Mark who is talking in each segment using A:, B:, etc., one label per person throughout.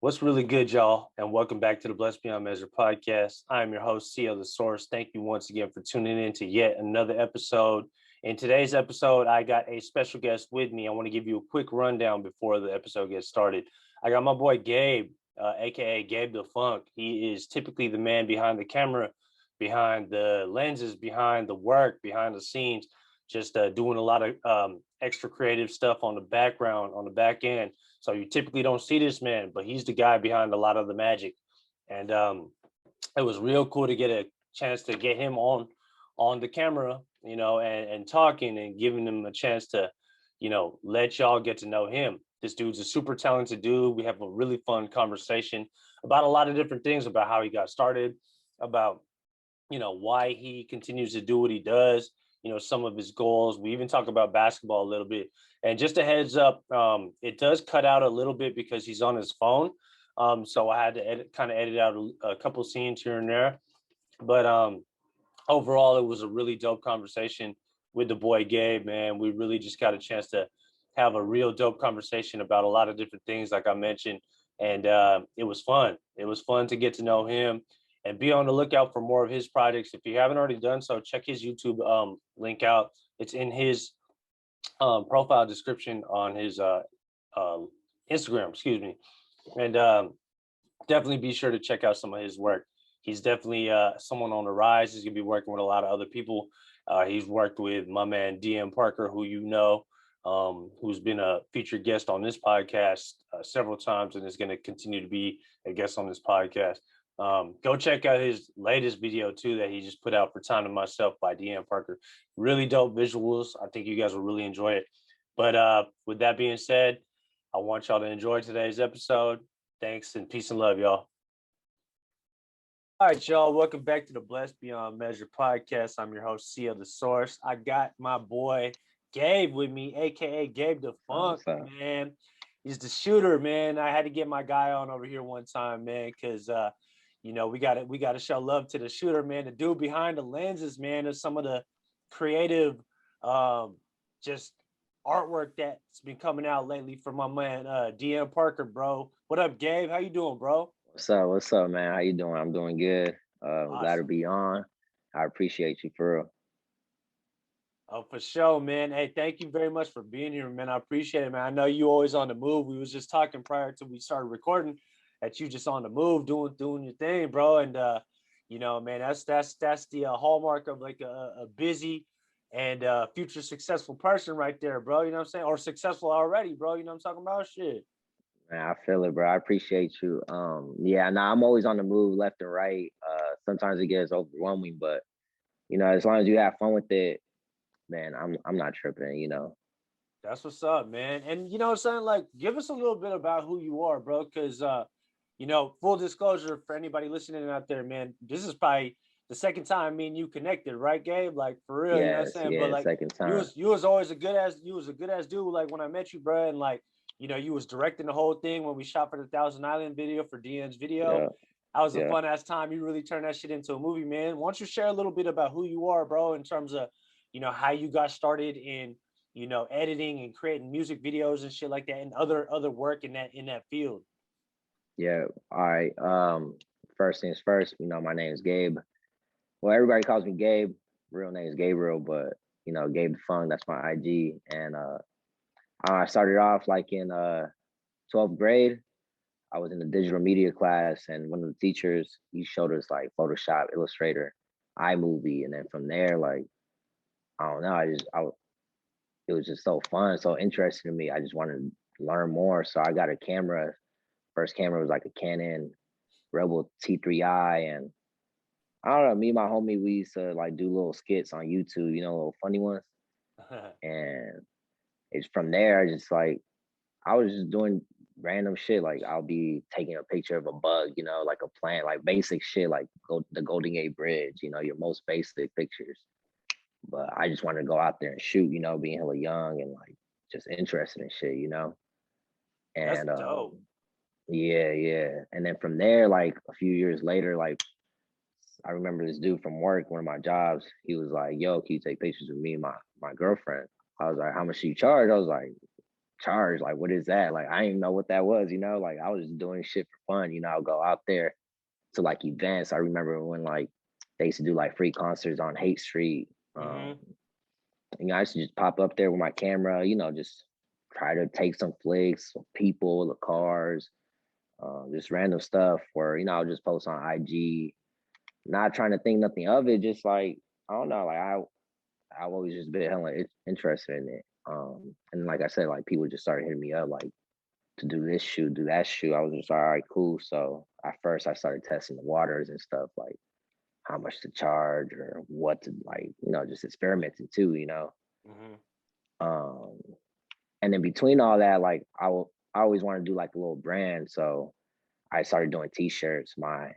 A: What's really good, y'all, and welcome back to the Blessed Beyond Measure podcast. I am your host, CEO The Source. Thank you once again for tuning in to yet another episode. In today's episode, I got a special guest with me. I want to give you a quick rundown before the episode gets started. I got my boy Gabe, aka Gabe the Funk. He is typically the man behind the camera, behind the lenses, behind the work, behind the scenes, just doing a lot of extra creative stuff on the background, on the back end. So you typically don't see this man, but he's the guy behind a lot of the magic. And it was real cool to get a chance to get him on the camera, and talking and giving him a chance to, let y'all get to know him. This dude's a super talented dude. We have a really fun conversation about a lot of different things, about how he got started, about why he continues to do what he does, some of his goals. We even talk about basketball a little bit. And just a heads up, it does cut out a little bit because he's on his phone. So I had to kind of edit out a couple scenes here and there. But overall, it was a really dope conversation with the boy Gabe, man. We really just got a chance to have a real dope conversation about a lot of different things, like I mentioned. And it was fun. It was fun to get to know him and be on the lookout for more of his projects. If you haven't already done so, check his YouTube link out. It's in his profile description on his Instagram, excuse me. And definitely be sure to check out some of his work. He's definitely someone on the rise. He's going to be working with a lot of other people. He's worked with my man, DM Parker, who who's been a featured guest on this podcast several times and is going to continue to be a guest on this podcast. Go check out his latest video too that he just put out for Time to Myself by DM Parker. Really dope visuals. I think you guys will really enjoy it. But with that being said, I want y'all to enjoy today's episode. Thanks and peace and love, y'all. All right, y'all. Welcome back to the Blessed Beyond Measure podcast. I'm your host, CEO The Source. I got my boy Gabe with me, aka Gabe the Funk, man. He's the shooter, man. I had to get my guy on over here one time, man, because we gotta show love to the shooter, man. The dude behind the lenses, man, is some of the creative just artwork that's been coming out lately from my man DM Parker, bro. What up, Gabe? How you doing, bro?
B: What's up, man? How you doing? I'm doing good.
A: Awesome.
B: Glad to be on. I appreciate you for real.
A: Oh, for sure, man. Hey, thank you very much for being here, man. I appreciate it, man. I know you always on the move. We was just talking prior to we started recording that you just on the move, doing your thing, bro. And man, that's the hallmark of like a busy and future successful person right there, bro. You know what I'm saying? Or successful already, bro. You know what I'm talking about? Shit.
B: Man, I feel it, bro. I appreciate you. Yeah, nah, I'm always on the move left and right. Sometimes it gets overwhelming, but as long as you have fun with it, man, I'm not tripping.
A: That's what's up, man. And you know what I'm saying? Like, give us a little bit about who you are, bro. Cause full disclosure for anybody listening out there, man, this is probably the second time me and you connected, right, Gabe? Like for real, you know what I'm
B: Yes,
A: saying? But
B: yeah,
A: like
B: second
A: you
B: time.
A: was you was always a good ass dude, like when I met you, bro. And like, you was directing the whole thing when we shot for the Thousand Island video for DN's video.
B: Yeah,
A: That was a
B: yeah.
A: fun ass time. You really turned that shit into a movie, man. Why don't you share a little bit about who you are, bro, in terms of, how you got started in editing and creating music videos and shit like that, and other work in that field.
B: Yeah. All right. First things first, my name is Gabe. Well, everybody calls me Gabe. Real name is Gabriel, but Gabe the Funk, that's my IG. And I started off like in 12th grade. I was in the digital media class, and one of the teachers, he showed us like Photoshop, Illustrator, iMovie, and then from there, like I don't know, it was just so fun, so interesting to me. I just wanted to learn more, so I got a camera. First camera was like a Canon Rebel T3i, and I don't know. Me and my homie, we used to like do little skits on YouTube, little funny ones, and it's from there. Just like I was just doing random shit. Like I'll be taking a picture of a bug, like a plant, like basic shit, like the Golden Gate Bridge, your most basic pictures. But I just wanted to go out there and shoot, being hella young and like just interested in shit.
A: That's
B: And
A: dope.
B: yeah, yeah. And then from there, like a few years later, like I remember this dude from work, one of my jobs, he was like, yo, can you take pictures of me and my girlfriend? I was like, how much do you charge? I was like, charge. Like, what is that? Like, I didn't know what that was, you know? Like, I was just doing shit for fun, you know? I'll go out there to like events. I remember when like they used to do like free concerts on Hate Street.
A: Mm-hmm.
B: You know, I used to just pop up there with my camera, you know, just try to take some flicks of people, the cars, just random stuff where, you know, I'll just post on IG, not trying to think nothing of it, just like, I don't know, like I've always just been hella interested in it. And like I said, like people just started hitting me up like to do this shoot, do that shoot. I was just all right, cool. So at first I started testing the waters and stuff, like how much to charge or what to like, you know, just experimenting too, you know.
A: Mm-hmm.
B: Um, and then between all that, like I always want to do like a little brand. So I started doing t-shirts. My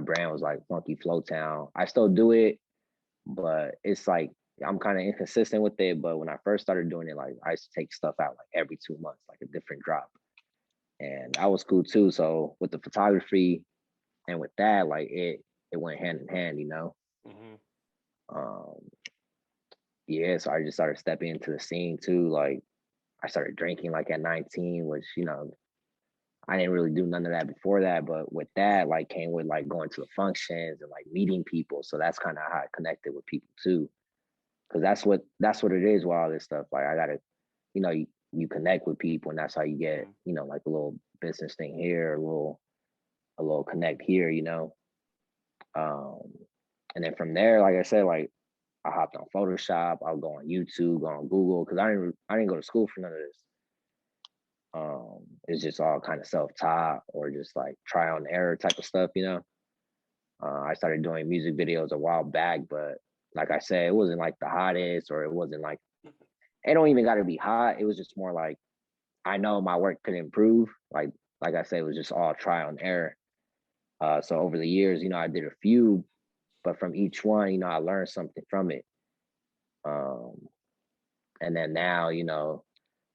B: brand was like Funky Flow Town. I still do it, but it's like I'm kind of inconsistent with it. But when I first started doing it, like I used to take stuff out like every 2 months, like a different drop. And that was cool too. So with the photography and with that, like it went hand in hand, you know.
A: Mm-hmm.
B: Um, yeah, so I just started stepping into the scene too. Like I started drinking like at 19, which you know I didn't really do none of that before that. But with that, like came with like going to the functions and like meeting people. So that's kind of how I connected with people too, because that's what it is with all this stuff. Like I gotta, you know, you connect with people, and that's how you get,
A: Mm-hmm.
B: you know, like a little business thing here, a little connect here, you know. Um, and then from there, like I said, like I hopped on Photoshop. I'll go on YouTube, go on Google, because I didn't go to school for none of this. It's just all kind of self-taught or just like trial and error type of stuff, you know. I started doing music videos a while back, but like I said, it wasn't like the hottest, or it wasn't like it don't even got to be hot. It was just more like I know my work could improve. Like I said, it was just all trial and error. So over the years, you know, I did a few, but from each one, you know, I learned something from it. Um, and then now, you know,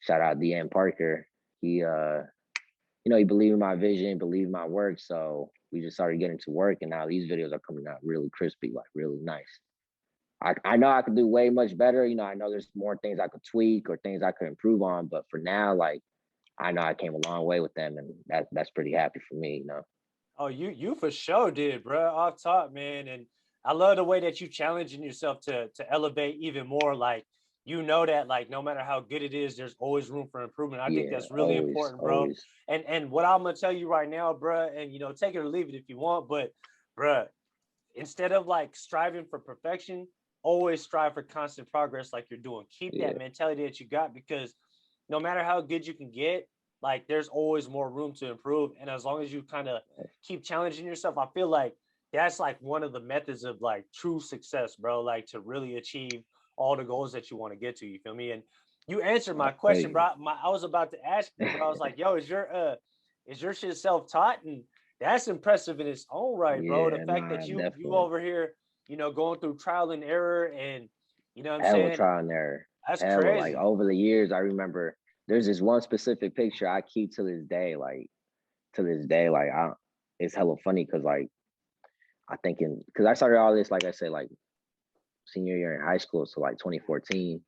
B: shout out DM Parker. He you know, he believed in my vision, believed in my work. So we just started getting to work, and now these videos are coming out really crispy, like really nice. I know I could do way much better. You know, I know there's more things I could tweak or things I could improve on, but for now, like I know I came a long way with them, and that's pretty happy for me. You know.
A: Oh, you for sure did, bro. Off top, man, and I love the way that you challenging yourself to elevate even more. Like you know that like no matter how good it is, there's always room for improvement. I think
B: Yeah,
A: that's really
B: always,
A: important, bro.
B: always.
A: And what I'm gonna tell you right now, bro, and you know, take it or leave it if you want, but bro, instead of like striving for perfection, always strive for constant progress like you're doing. Keep that
B: Yeah,
A: mentality that you got because no matter how good you can get, like there's always more room to improve. And as long as you kind of keep challenging yourself, I feel like that's like one of the methods of like true success, bro. Like to really achieve all the goals that you want to get to. You feel me? And you answered
B: I
A: my
B: feel
A: question,
B: you.
A: bro. I was about to ask you, bro. I was like, yo, is your shit self taught? And that's impressive in its own right, bro. The
B: Yeah,
A: fact
B: nah,
A: that you
B: definitely.
A: over here, you know, going through trial and error, and you know what I'm
B: Hella
A: saying?
B: trial and error.
A: That's
B: Hella like
A: crazy.
B: over the years, I remember there's this one specific picture I keep to this day, like it's hella funny because like I think because I started all this, like I said, like senior year in high school, so like 2014.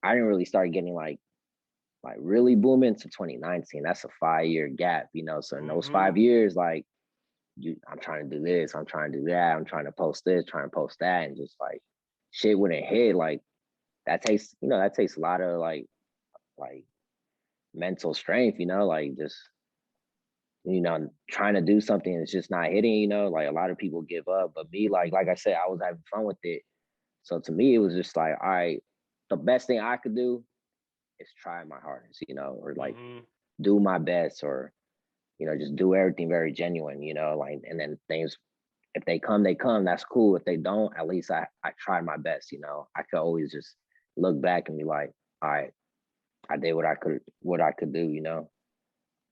B: I didn't really start getting like really booming to 2019. That's a 5 year gap, you know. So in those
A: Mm-hmm.
B: 5 years, like I'm trying to do this, I'm trying to do that, I'm trying to post this, trying to post that, and just like shit wouldn't hit. Like that takes a lot of like mental strength, you know, like just trying to do something and it's just not hitting, you know, like a lot of people give up. But me, like I said, I was having fun with it. So to me, it was just like, all right, the best thing I could do is try my hardest, you know, or like
A: Mm-hmm.
B: do my best or, you know, just do everything very genuine, you know, like, and then things, if they come, they come, that's cool. If they don't, at least I tried my best, you know, I could always just look back and be like, all right, I did what I could do, you know.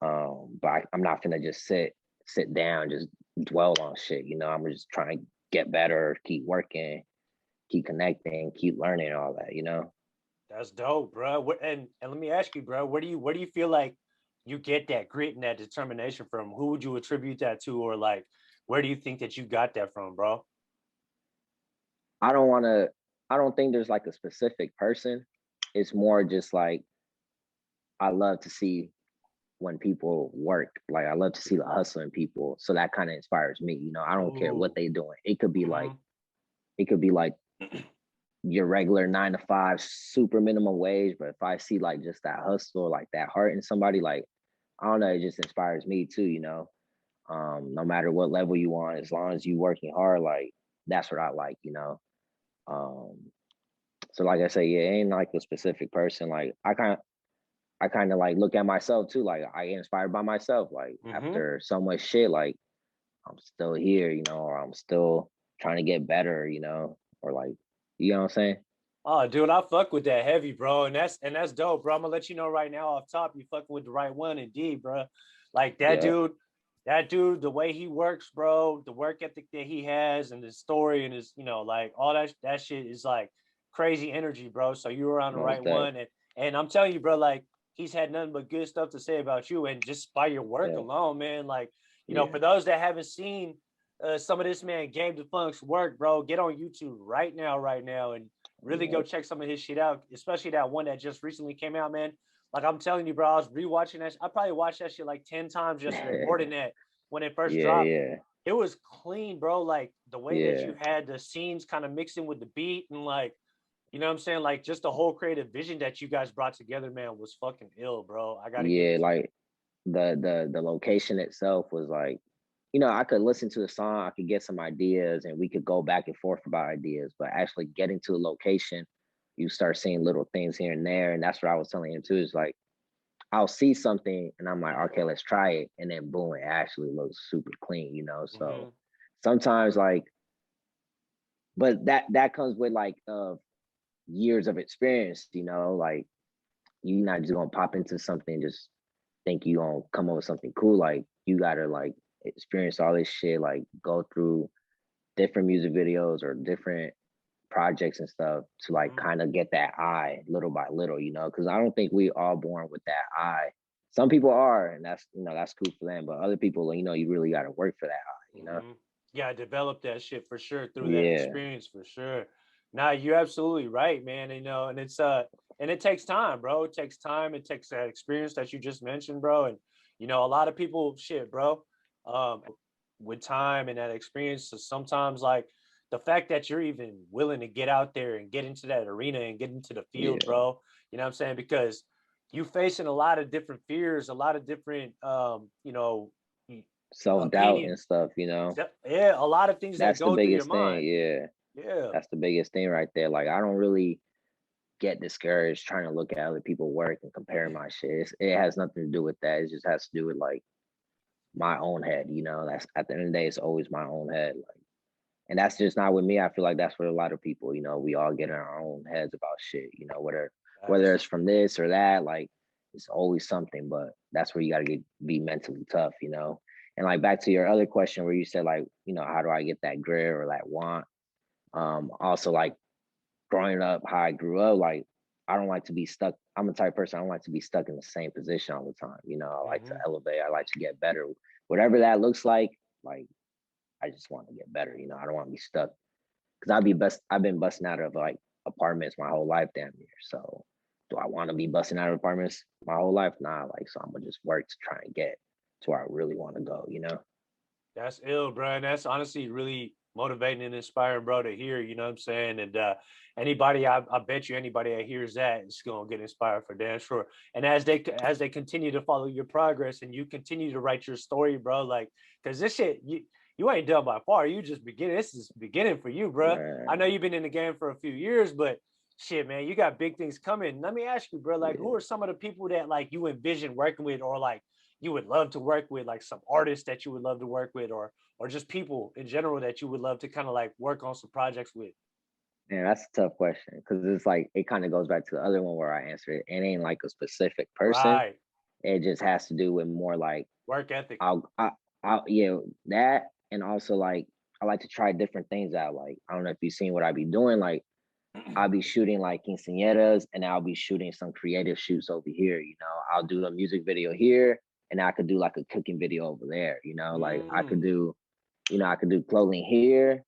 B: But I'm not gonna just sit down, just dwell on shit. You know, I'm just trying to get better, keep working, keep connecting, keep learning, all that. You know,
A: That's dope, bro. And let me ask you, bro, where do you feel like you get that grit and that determination from? Who would you attribute that to, or like where do you think that you got that from, bro?
B: I don't want to. I don't think there's like a specific person. It's more just like I love to see when people work. Like I love to see the hustle in people. So that kind of inspires me. You know, I don't care what
A: Ooh.
B: they doing.
A: Mm-hmm.
B: It could be like your regular 9 to 5 super minimum wage. But if I see like just that hustle, like that heart in somebody, like I don't know, it just inspires me too, you know. No matter what level you on, as long as you working hard, like that's what I like, you know. Um, so like I say, yeah, it ain't like a specific person. Like I kind of like look at myself too. Like I get inspired by myself. Like
A: Mm-hmm.
B: after so much shit, like I'm still here, you know, or I'm still trying to get better, you know, or like, you know what I'm saying?
A: Oh, dude, I fuck with that heavy, bro, and that's dope, bro. I'm gonna let you know right now off top, you fucking with the right one, indeed, bro. Like
B: Yeah,
A: that dude, the way he works, bro, the work ethic that he has, and his story, and his, like all that shit is like crazy energy, bro. So you were on the
B: most
A: right
B: def.
A: one, and I'm telling you, bro, like he's had nothing but good stuff to say about you, and just by your work
B: Yeah,
A: alone, man. Like,
B: yeah,
A: for those that haven't seen some of this man Gabe DeFunk's work, bro, get on YouTube right now, and really
B: yeah,
A: go check some of his shit out, especially that one that just recently came out, man. Like I'm telling you, bro, I was rewatching that. I probably watched that shit like 10 times yesterday, more than that when it first
B: yeah,
A: dropped.
B: yeah,
A: It was clean, bro. Like the way that
B: yeah,
A: you had the scenes kind of mixing with the beat and like, you know what I'm saying? Like just the whole creative vision that you guys brought together, man, was fucking ill, bro. I gotta give
B: yeah.
A: it to you.
B: Like the location itself was like, you know, I could listen to a song, I could get some ideas, and we could go back and forth about ideas. But actually getting to a location, you start seeing little things here and there, and that's what I was telling him too. Is like I'll see something and I'm like, okay, let's try it, and then boom, it actually looks super clean, you know. So
A: Mm-hmm.
B: sometimes like, but that comes with like years of experience, you know, like you're not just gonna pop into something and just think you gonna come up with something cool. Like you gotta like experience all this shit, like go through different music videos or different projects and stuff to like
A: Mm-hmm.
B: kind of get that eye little by little, you know, because I don't think we all born with that eye. Some people are, and that's, you know, that's cool for them, but other people, you know, you really got to work for that eye, you know.
A: Mm-hmm. Yeah, I developed that shit for sure through that
B: Yeah,
A: experience for sure. Nah, you're absolutely right, man. And it's and it takes time, bro. It takes time. It takes that experience that you just mentioned, bro. And a lot of people, shit, bro. Um, with time and that experience, so sometimes like the fact that you're even willing to get out there and get into that arena and get into the field,
B: yeah,
A: bro. You know what I'm saying? Because you facing a lot of different fears, a lot of different
B: self doubt
A: opinion.
B: and stuff, you know.
A: Yeah, a lot of things that
B: That's the
A: go through your
B: biggest thing.
A: mind.
B: Yeah,
A: Yeah.
B: that's the biggest thing right there. Like I don't really get discouraged trying to look at other people work and compare my shit. It has nothing to do with that. It just has to do with like my own head, you know. That's at the end of the day, it's always my own head. Like, and that's just not with me. I feel like that's with a lot of people, you know, we all get in our own heads about shit, you know, whether
A: Facts.
B: it's from this or that, like it's always something, but that's where you gotta be mentally tough, you know. And like back to your other question where you said like, you know, how do I get that grit or that want? Also like growing up how I grew up, like I don't like to be stuck. I'm a type of person, I don't like to be stuck in the same position all the time. You know, I like to
A: Mm-hmm.
B: elevate, I like to get better. Whatever that looks like I just want to get better, you know. I don't want to be stuck. Cause I've been busting out of like apartments my whole life damn near. So do I want to be busting out of apartments my whole life? Nah, like so I'm gonna just work to try and get to where I really want to go, you know?
A: That's ill, bro. And that's honestly really motivating and inspiring, bro, to hear. You know what I'm saying? And anybody, I bet you anybody that hears that is gonna get inspired for damn sure. And as they continue to follow your progress and you continue to write your story, bro, like because this shit you ain't done by far. You just beginning. This is beginning for you, bro. I know
B: Man,
A: you've been in the game for a few years, but shit, man, you got big things coming. Let me ask you, bro, like who
B: yeah.
A: are some of the people that like you envision working with or like you would love to work with, like some artists that you would love to work with, or just people in general that you would love to kind of like work on some projects with?
B: Man, that's a tough question because it's like it kind of goes back to the other one where I answered it. It ain't like a specific person.
A: Right.
B: It just has to do with more like
A: Work ethic.
B: I'll I I'll yeah, that and also like I like to try different things out. Like I don't know if you've seen what I be doing. Like I'll be shooting like quinceañeras and I'll be shooting some creative shoots over here. You know, I'll do a music video here and I could do like a cooking video over there. You know, like I could
A: Mm,
B: do, you know, I could do clothing here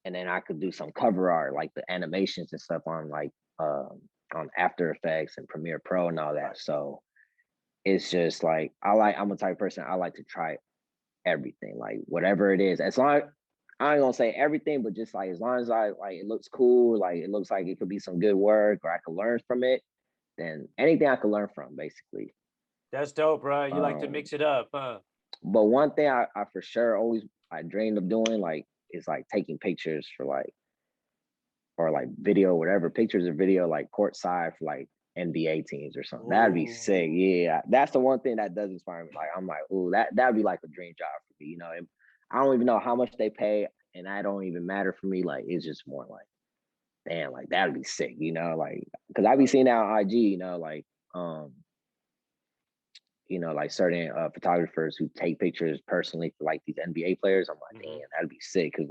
B: and then I could do some cover art, like the animations and stuff on like on After Effects and Premiere Pro and all that.
A: right.
B: So it's just like I'm a type of person, I like to try everything, like whatever it is. As long I ain't gonna say everything, but just like as long as I like it looks cool, like it looks like it could be some good work or I could learn from it, then anything I could learn from, basically.
A: That's dope, bro. You like to
B: Um,
A: mix it up, huh?
B: but one thing I for sure always I dreamed of doing like is like taking pictures for like or like video, whatever, pictures or video like courtside for like NBA teams or something. That'd be sick.
A: Ooh,
B: Yeah. That's the one thing that does inspire me. Like I'm like, ooh, that'd be like a dream job for me, you know. And I don't even know how much they pay and that don't even matter for me. Like it's just more like, damn, like that'd be sick, you know, like because I be seeing that on IG, um, like certain photographers who take pictures personally for like these NBA players. I'm like,
A: mm-hmm.
B: damn, that'd be sick because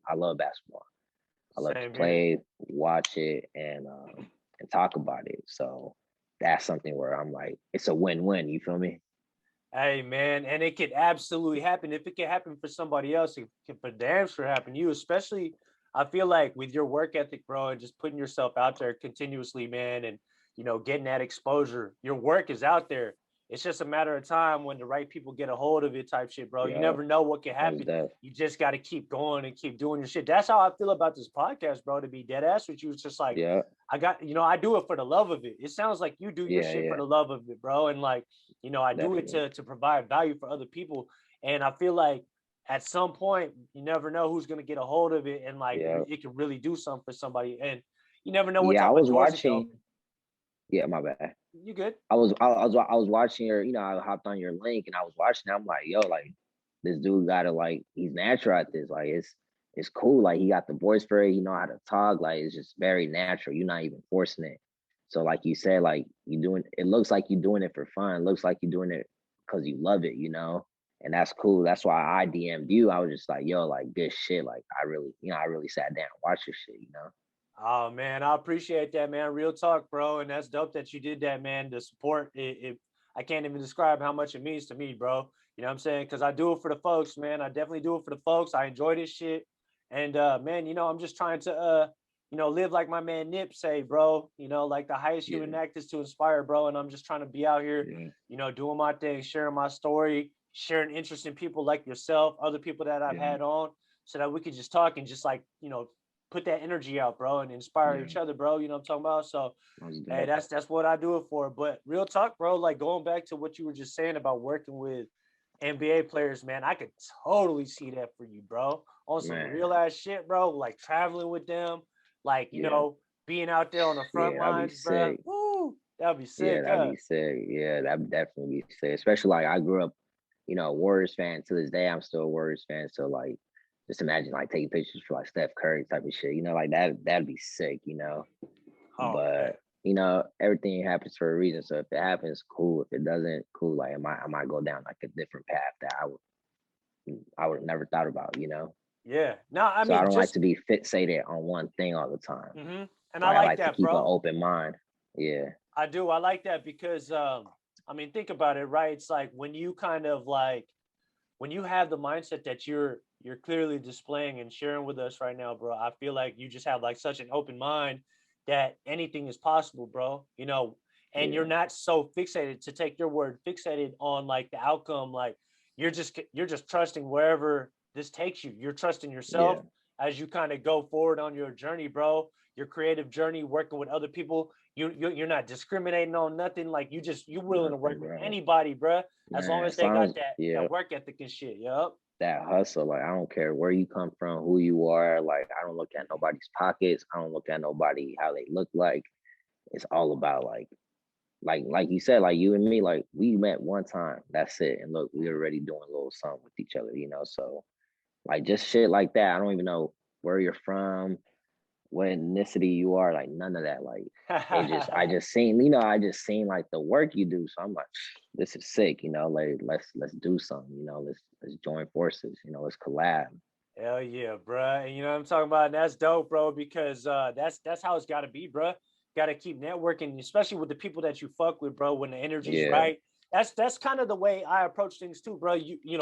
B: I love basketball. I love to
A: Same here.
B: play, watch it, and talk about it. So that's something where I'm like, it's a win-win. You feel me?
A: Hey man, and it could absolutely happen. If it can happen for somebody else, it can for damn sure happen to you. Especially, I feel like with your work ethic, bro, and just putting yourself out there continuously, man, and getting that exposure. Your work is out there. It's just a matter of time when the right people get a hold of it, type shit, bro. You
B: Yeah,
A: never know what can
B: most
A: happen.
B: def.
A: You just got to keep going and keep doing your shit. That's how I feel about this podcast, bro. To be dead ass with you, it's just like
B: Yeah,
A: I got, I do it for the love of it. It sounds like you do your
B: yeah,
A: shit for
B: yeah,
A: the love of it, bro. And like, I do it
B: definitely.
A: to provide value for other people. And I feel like at some point, you never know who's gonna get a hold of it, and like
B: Yeah,
A: it can really do something for somebody. And you never know what
B: yeah. I
A: type of
B: was
A: doors it can
B: watching.
A: open.
B: Yeah, my bad.
A: You good?
B: I was watching your. I hopped on your link and I was watching. I'm like, yo, like this dude got to like he's natural at this. Like it's cool. Like he got the voice for it. He know how to talk. Like it's just very natural. You're not even forcing it. So like you said, like you doing. It looks like you're doing it for fun. It looks like you're doing it because you love it. And that's cool. That's why I DM'd you. I was just like, yo, like good shit. Like I really sat down and watched your shit.
A: Oh man, I appreciate that, man. Real talk, bro. And that's dope that you did that, man. The support, I can't even describe how much it means to me, bro. You know what I'm saying? Because I do it for the folks, man. I definitely do it for the folks. I enjoy this shit. And man, I'm just trying to live like my man Nip say, bro. Like the highest
B: Yeah,
A: human act is to inspire, bro. And I'm just trying to be out here,
B: yeah,
A: doing my thing, sharing my story, sharing interesting people like yourself, other people that I've
B: yeah,
A: had on, so that we could just talk and just like, put that energy out, bro, and inspire
B: yeah.
A: each other, bro. You know what I'm talking about? So,
B: Most
A: hey,
B: def.
A: that's what I do it for. But real talk, bro, like going back to what you were just saying about working with NBA players, man, I could totally see that for you, bro. On some real
B: Man,
A: ass shit, bro, like traveling with them, like,
B: yeah,
A: being out there on the front
B: yeah, that'd be
A: lines, bro.
B: sick.
A: Woo, that'd be
B: Yeah,
A: sick,
B: that'd
A: huh?
B: be sick. Yeah, that'd definitely be sick. Especially like I grew up, Warriors fan to this day. I'm still a Warriors fan. So like just imagine like taking pictures for like Steph Curry type of shit. Like that'd be sick.
A: Oh man.
B: But everything happens for a reason. So if it happens, cool. If it doesn't, cool. Like I might go down like a different path that I would have never thought about.
A: Yeah. No, I
B: So I
A: mean
B: don't like
A: just
B: to be fixated on one thing all the time.
A: and I
B: Like I
A: like
B: like to
A: that,
B: keep an
A: bro.
B: open mind. Yeah.
A: I do. I like that because I mean, think about it, right? It's like when you kind of like when you have the mindset that you're clearly displaying and sharing with us right now, bro. I feel like you just have like such an open mind that anything is possible, bro. And you're
B: Yeah.
A: not so fixated, to take your word, fixated on like the outcome. Like you're just trusting wherever this takes you. You're trusting yourself
B: Yeah.
A: as you kind of go forward on your journey, bro. Your creative journey, working with other people. You're not discriminating on nothing. Like you're willing to work
B: Nothing,
A: with
B: bro.
A: anybody, bro, as long
B: Man,
A: as
B: as
A: they
B: long
A: got
B: as
A: that
B: yeah,
A: work ethic and shit. Yup.
B: that hustle, like I don't care where you come from, who you are, like I don't look at nobody's pockets. I don't look at nobody how they look like. It's all about like you said, like you and me, like we met one time. That's it. And look, we already doing a little something with each other. So like just shit like that. I don't even know where you're from, what ethnicity you are, like none of that. Like I just seen like the work you do. So I'm like, this is sick. Like let's do something. Let's join forces. Let's collab.
A: Hell yeah, bro. And you know what I'm talking about? And that's dope, bro, because that's how it's gotta be, bro. Gotta keep networking, especially with the people that you fuck with, bro, when the energy's
B: Yeah,
A: right. That's kind of the way I approach things too, bro.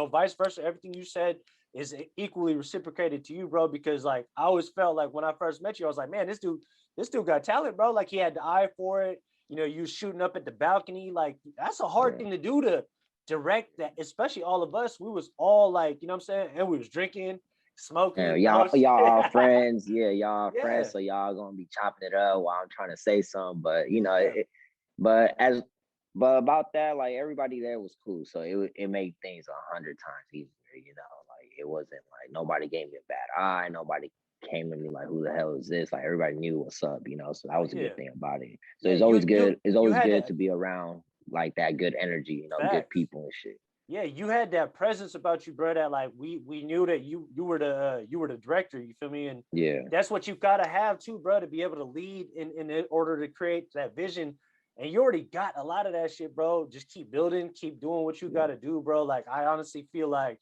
A: Vice versa. Everything you said is equally reciprocated to you, bro, because like I always felt like when I first met you, I was like, man, this dude got talent, bro. Like he had the eye for it. you was shooting up at the balcony. Like, that's a hard thing to do, to direct that, especially all of us. We was all like, you know what I'm saying? And we was drinking, smoking,
B: y'all all friends. Yeah, y'all
A: yeah.
B: friends. So y'all gonna be chopping it up while I'm trying to say something. But
A: Yeah.
B: but as but about that, like everybody there was cool. So it made things 100 times easier. Like it wasn't like nobody gave me a bad eye. Nobody came to me like, who the hell is this? Like everybody knew what's up. So that was a
A: Yeah.
B: good thing about it. So
A: Yeah.
B: it's always good. It's
A: You
B: always
A: had
B: good
A: that.
B: to be around like that good energy. Good
A: Facts.
B: people and shit.
A: Yeah, you had that presence about you, bro. That like we knew that you were the director. You feel me? And
B: Yeah.
A: that's what you gotta have too, bro, to be able to lead in order to create that vision. And you already got a lot of that shit, bro. Just keep building, keep doing what you gotta do, bro. Like I honestly feel like,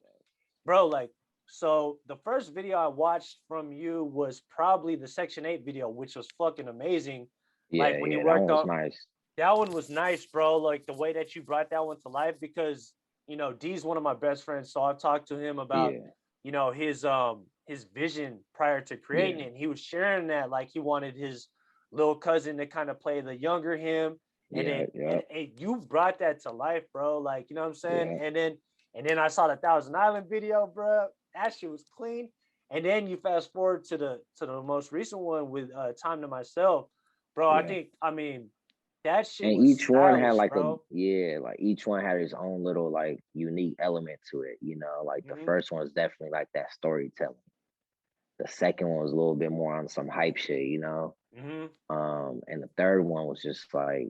A: bro, like so the first video I watched from you was probably the Section 8 video, which was fucking amazing. Like when you
B: That
A: worked
B: one was
A: on
B: nice.
A: that one was nice, bro. Like the way that you brought that one to life, because D's one of my best friends, so I've talked to him about
B: Yeah.
A: his vision prior to creating
B: Yeah.
A: it. And he was sharing that like he wanted his little cousin to kind of play the younger him, and
B: Yeah. Yeah.
A: and you brought that to life, bro. Like, you know what I'm saying?
B: Yeah.
A: And then I saw the Thousand Island video, bro. That shit was clean. And then you fast forward to the most recent one with Time to Myself, bro.
B: Yeah.
A: I mean, that shit
B: And
A: was
B: each one had
A: stylish,
B: like
A: bro.
B: like each one had its own little like unique element to it. Like the
A: Mm-hmm.
B: first one was definitely like that storytelling. The second one was a little bit more on some hype shit.
A: Mm-hmm.
B: And the third one was just like,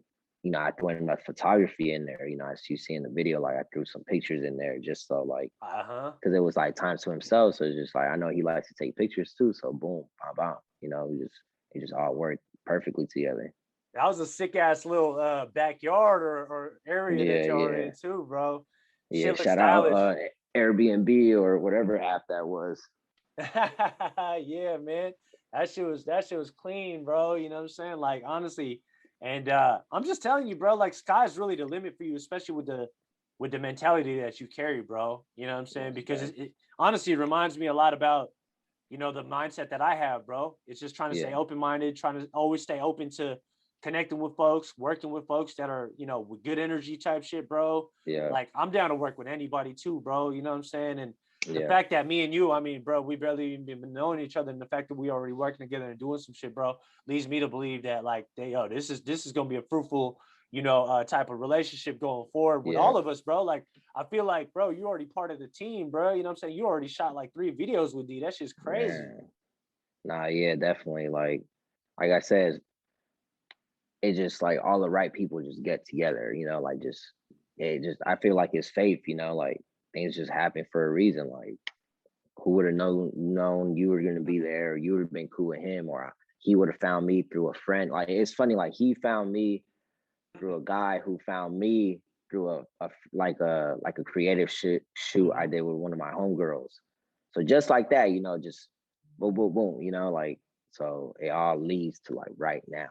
B: I threw enough photography in there, as you see in the video, like I threw some pictures in there just so like,
A: Uh-huh.
B: because it was like time to himself. So it's just like, I know he likes to take pictures too. So boom, bam, bam, it just all worked perfectly together.
A: That was a sick ass little backyard or area that
B: Yeah,
A: y'all were
B: yeah.
A: in too, bro.
B: Yeah,
A: Shit look
B: shout out
A: stylish.
B: Airbnb or whatever app that was.
A: Yeah, man. That shit was clean, bro. You know what I'm saying? Like honestly. And I'm just telling you, bro, like sky's really the limit for you, especially with the mentality that you carry, bro. You know what I'm saying?
B: Most
A: Because
B: def.
A: it honestly reminds me a lot about the mindset that I have, bro. It's just trying to stay
B: Yeah,
A: open-minded, trying to always stay open to connecting with folks, working with folks that are, with good energy type shit, bro.
B: yeah,
A: Like I'm down to work with anybody too, bro. You know what I'm saying? And the
B: yeah.
A: fact that me and you, I mean, bro, we barely even been knowing each other, and the fact that we already working together and doing some shit, bro, leads me to believe that like this is gonna be a fruitful, type of relationship going forward with
B: Yeah,
A: all of us, bro. Like I feel like, bro, you already part of the team, bro. You know what I'm saying? You already shot like 3 videos with D. That shit's crazy.
B: man. Nah, yeah, definitely. Like I said, it just like all the right people just get together. Like just it just I feel like it's faith. Like things just happen for a reason. Like who would have known you were gonna be there? Or you would have been cool with him, or he would have found me through a friend. Like it's funny. Like he found me through a guy who found me through a creative shoot I
A: Mm-hmm.
B: did with one of my homegirls. So just like that, just boom, boom, boom, like so it all leads to like right now.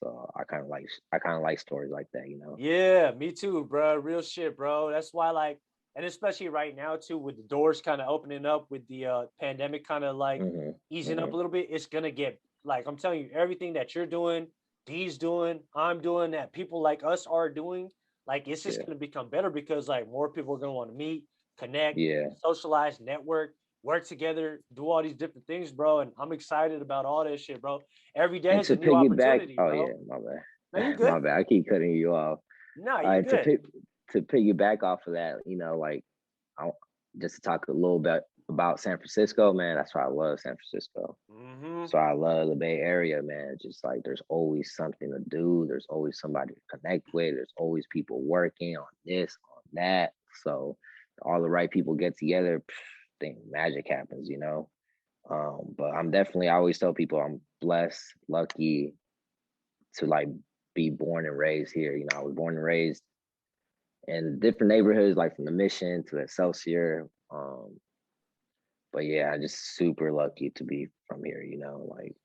B: So I kind of like stories like that.
A: Yeah, me too, bro. Real shit, bro. That's why, like, and especially right now too, with the doors kind of opening up, with the pandemic kind of like
B: Hmm.
A: easing up
B: Hmm.
A: a little bit, it's gonna get like I'm telling you, everything that you're doing, D's doing, I'm doing, that people like us are doing, like it's just
B: Yeah,
A: gonna become better because like more people are gonna want to meet, connect,
B: yeah.
A: socialize, network, work together, do all these different things, bro. And I'm excited about all this shit, bro. Every day
B: And
A: is
B: to
A: a new
B: piggyback,
A: opportunity,
B: oh yeah,
A: bro.
B: my
A: No, you
B: bad,
A: good?
B: my bad. I keep cutting you off.
A: No,
B: All
A: you
B: right,
A: good.
B: to piggyback off of that, like I, just to talk a little bit about San Francisco, man. That's why I love San Francisco.
A: Mm-hmm.
B: So I love the Bay Area, man. Just like there's always something to do. There's always somebody to connect with. There's always people working on this, on that. So all the right people get together, think magic happens. But I always tell people I'm blessed, lucky to like be born and raised here. I was born and raised in different neighborhoods, like from the Mission to the Excelsior. But yeah, I just super lucky to be from here. Like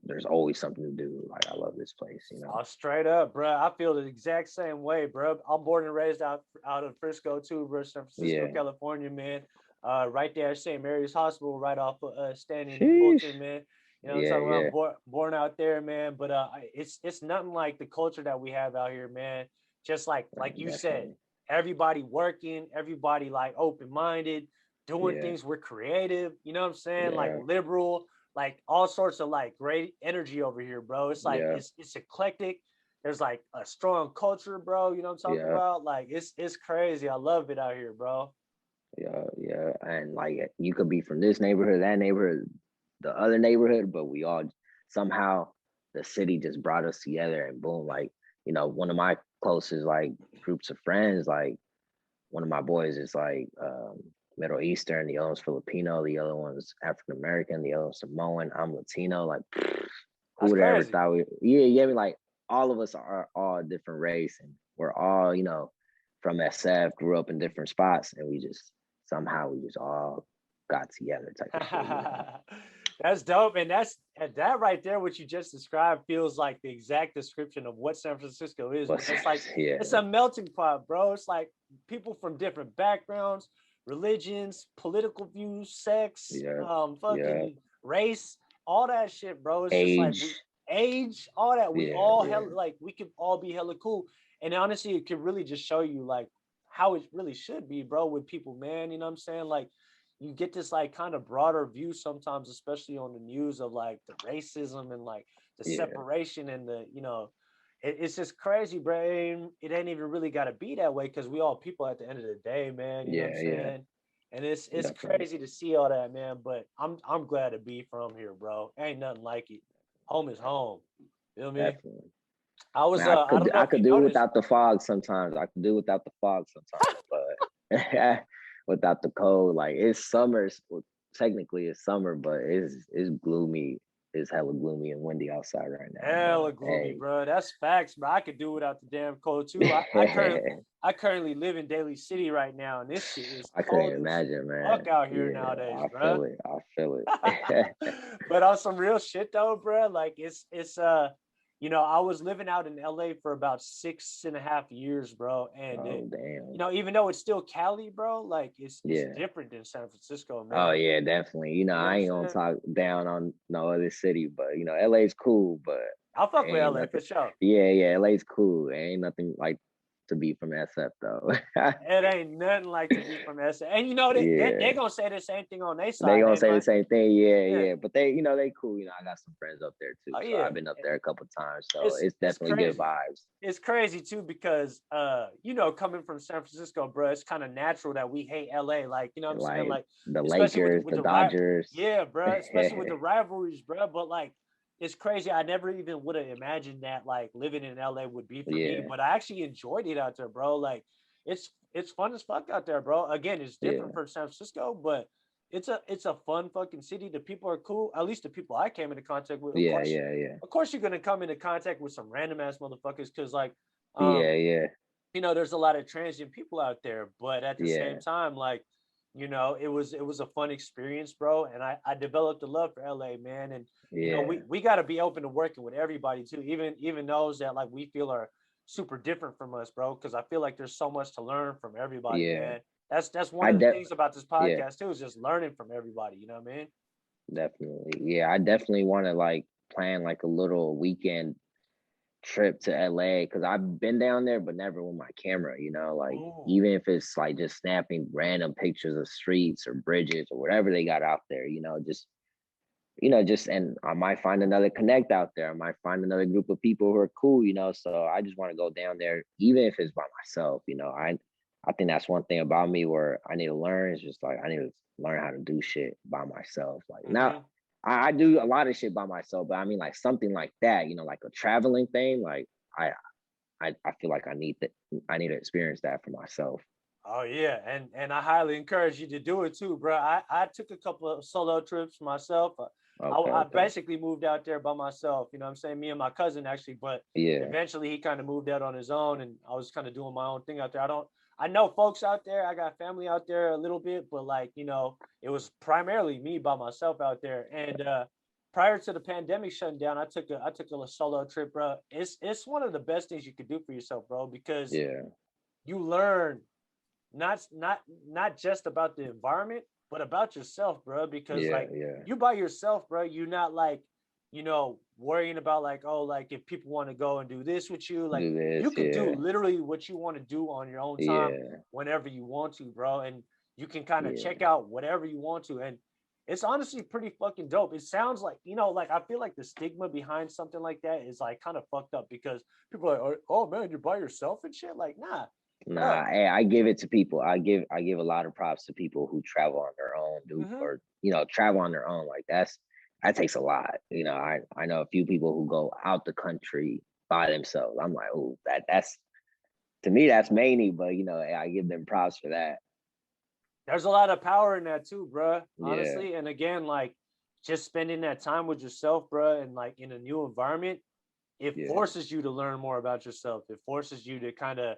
B: there's always something to do. Like I love this place.
A: Oh, straight up, bro. I feel the exact same way, bro. I'm born and raised out of Frisco too, bro. San Francisco,
B: Yeah.
A: California, man. Right there, St. Mary's Hospital, right off of Stanton and
B: Sheesh.
A: Fulton, man. You know what I'm
B: Yeah,
A: talking
B: yeah,
A: about? Born out there, man. But it's nothing like the culture that we have out here, man. Just like you said,
B: definitely.
A: everybody working, everybody like open minded, doing
B: Yeah,
A: things. We're creative. You know what I'm saying? Like
B: yeah,
A: liberal, like all sorts of like great energy over here, bro. It's like
B: yeah,
A: it's eclectic. There's like a strong culture, bro. You know what I'm talking
B: yeah,
A: about? Like it's crazy. I love it out here, bro.
B: yeah, yeah. And like you could be from this neighborhood, that neighborhood, the other neighborhood, but we all somehow the city just brought us together and boom, like, one of my closest like groups of friends, like one of my boys is like Middle Eastern, the other one's Filipino, the other one's African American, the other one's Samoan, I'm Latino. Like, who
A: That's
B: would have ever
A: crazy.
B: thought yeah, I mean, like all of us are all a different race and we're all, from SF, grew up in different spots, and we just somehow we just all got together type of shit.
A: That's dope. And that right there, what you just described feels like the exact description of what San Francisco is, bro.
B: But
A: It's like
B: yeah,
A: it's a melting pot, bro. It's like people from different backgrounds, religions, political views, sex,
B: yeah, yeah.
A: fucking race, all that shit, bro. It's just like we
B: Age,
A: age, all that. We
B: yeah,
A: all
B: yeah,
A: hella like we could all be hella cool. And honestly, it could really just show you like how it really should be, bro, with people, man. You know what I'm saying? Like you get this like kind of broader view sometimes, especially on the news of like the racism and like the
B: yeah,
A: separation and the, it's just crazy, bro. It ain't even really got to be that way because we all people at the end of the day, man. You know what I'm
B: yeah, yeah,
A: saying? And it's
B: definitely,
A: crazy to see all that, man. But I'm glad to be from here, bro. Ain't nothing like it. Home is home. Feel me?
B: definitely.
A: I was
B: Man, I
A: I don't
B: could
A: know
B: I
A: if you
B: could do
A: noticed.
B: without the fog sometimes. I could do without the fog sometimes, but without the cold, like it's summer. Well, technically, it's summer, but it's gloomy. It's hella gloomy and windy outside right now.
A: Hella
B: But
A: gloomy,
B: hey,
A: bro. That's facts, bro. I could do without the damn cold too. I currently live in Daly City right now, and this shit is
B: I couldn't
A: cold as
B: imagine, man.
A: fuck out here
B: Yeah,
A: nowadays,
B: I
A: bro.
B: feel it. I feel it.
A: But on some real shit though, bro, like I was living out in LA for about 6.5 years, bro. And
B: Oh damn.
A: even though it's still Cali, bro, like it's
B: Yeah.
A: different than San Francisco,
B: Oh
A: man.
B: yeah, definitely.
A: You know what
B: I
A: I'm
B: ain't gonna
A: saying?
B: talk down on no other city, but LA's cool, but
A: I'll fuck with
B: ain't
A: LA for
B: nothing.
A: sure.
B: Yeah, yeah, LA's cool. Ain't nothing like to be from SF though.
A: It ain't nothing like to be from SA. And they're
B: Yeah.
A: gonna say the same thing on their
B: They
A: side.
B: gonna
A: Hey
B: say the
A: man.
B: same thing. Yeah,
A: Yeah.
B: yeah. But they cool. I got some friends up there too.
A: Oh
B: So
A: yeah.
B: I've been up there a couple times. So
A: It's
B: it's
A: it's
B: definitely good
A: crazy.
B: vibes.
A: It's crazy too because coming from San Francisco, bro, it's kind of natural that we hate LA. Like, you know what I'm saying?
B: Like
A: Like,
B: the
A: especially with
B: Lakers,
A: with
B: the
A: the right,
B: Dodgers.
A: yeah, bro. Especially with
B: Yeah,
A: the rivalries, bro. But like, it's crazy. I never even would have imagined that like living in LA would be for me.
B: yeah,
A: But I actually enjoyed it out there, bro. Like, it's fun as fuck out there, bro. Again, it's different from San Francisco, but it's a fun fucking city. The people are cool. At least the people I came into contact with. Of
B: yeah,
A: course,
B: yeah, yeah,
A: of course, you're gonna come into contact with some random ass motherfuckers because like
B: yeah,
A: um
B: yeah,
A: there's a lot of transient people out there, but at the same
B: yeah,
A: time, like, it was a fun experience, bro. And I developed a love for LA, man. And
B: yeah,
A: we got to be open to working with everybody too, even those that like we feel are super different from us, bro. Because I feel like there's so much to learn from everybody,
B: yeah.
A: man. That's one
B: I
A: of the
B: de
A: things about this
B: yeah,
A: podcast too, is just learning from everybody. You know what I mean?
B: definitely. Yeah, I definitely want to like plan like a little weekend trip to LA because I've been down there, but never with my camera. Like
A: Ooh.
B: even if it's like just snapping random pictures of streets or bridges or whatever they got out there. Just and I might find another connect out there. I might find another group of people who are cool. So I just want to go down there, even if it's by myself. I think that's one thing about me where I need to learn is just like I need to learn how to do shit by myself. Like now
A: Mm-hmm.
B: I do a lot of shit by myself, but I mean like something like that, like a traveling thing. Like I I feel like I need to experience that for myself.
A: Oh yeah, and I highly encourage you to do it too, bro. I took a couple of solo trips myself.
B: Okay,
A: I
B: okay.
A: basically moved out there by myself. You know what I'm saying? Me and my cousin actually, but
B: Yeah,
A: eventually he kind of moved out on his own, and I was kind of doing my own thing out there. I know folks out there. I got family out there a little bit, but like it was primarily me by myself out there. And prior to the pandemic shutting down, I took a solo trip, bro. It's one of the best things you could do for yourself, bro, because
B: yeah,
A: you learn not just about the environment, but about yourself, bro. Because
B: Yeah,
A: like
B: yeah.
A: you by yourself, bro, you're not like, worrying about like, oh, like if people want to go and do this with you, like
B: Do
A: you
B: this,
A: could do
B: yeah,
A: literally what you want to do on your own time
B: yeah,
A: whenever you want to, bro. And you can kind of check
B: yeah.
A: out whatever you want to. And it's honestly pretty fucking dope. It sounds like, like I feel like the stigma behind something like that is like kind of fucked up because people are like, oh man, you're by yourself and shit. Like, nah, bro.
B: Nah, I give it to people. I give a lot of props to people who travel on their own, do
A: Mm-hmm.
B: or travel on their own. Like that takes a lot. I know a few people who go out the country by themselves. I'm like, oh, that's to me that's many, but I give them props for that.
A: There's a lot of power in that too, bro.
B: Yeah,
A: Honestly. And again, like just spending that time with yourself, bro, and like in a new environment, it
B: yeah,
A: forces you to learn more about yourself. It forces you to kind of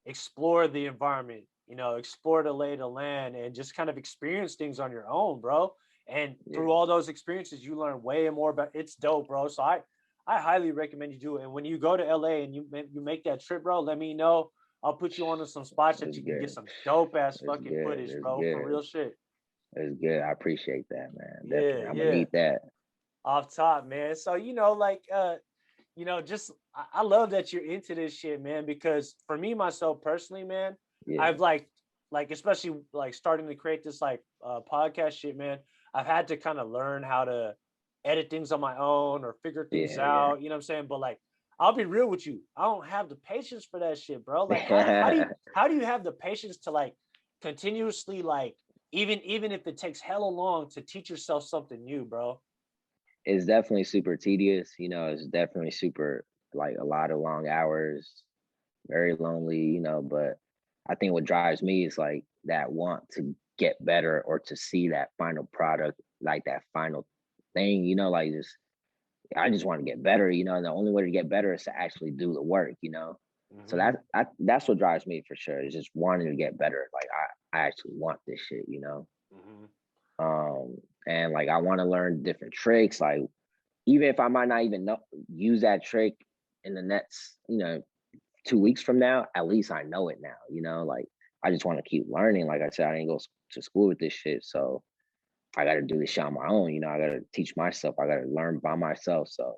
A: explore the environment, explore the lay of the land and just kind of experience things on your own, bro. And through
B: yeah.
A: all those experiences, you learn way more about it's dope, bro. So I highly recommend you do it. And when you go to LA and you make that trip, bro, let me know. I'll put you on to some spots that
B: It's
A: you can get
B: good.
A: some dope ass
B: It's
A: fucking
B: good.
A: footage,
B: It's
A: bro, for
B: good.
A: real shit.
B: It's good. I appreciate that, man.
A: Yeah,
B: Definitely. I'm gonna
A: yeah.
B: need that.
A: Off top, man. So like just I love that you're into this shit, man, because for me myself personally, man,
B: Yeah.
A: I've like especially like starting to create this like podcast shit, man. I've had to kind of learn how to edit things on my own or figure things
B: Yeah,
A: out, you know what I'm saying? But like I'll be real with you. I don't have the patience for that shit, bro. Like
B: yeah.
A: how do you have the patience to like continuously like even if it takes hella long to teach yourself something new, bro?
B: It's definitely super tedious. It's definitely super like a lot of long hours, very lonely, but I think what drives me is like that want to get better or to see that final product, like that final thing, like I just want to get better, and the only way to get better is to actually do the work. So
A: Mm-hmm.
B: that's what drives me for sure. Is just wanting to get better. Like I actually want this shit.
A: Mm-hmm.
B: Um, and like I want to learn different tricks. Like even if I might not even know use that trick in the next, 2 weeks from now, at least I know it now. Like I just want to keep learning. Like I said, I didn't go to school with this shit, so I got to do this shit on my own. I got to teach myself. I got to learn by myself. So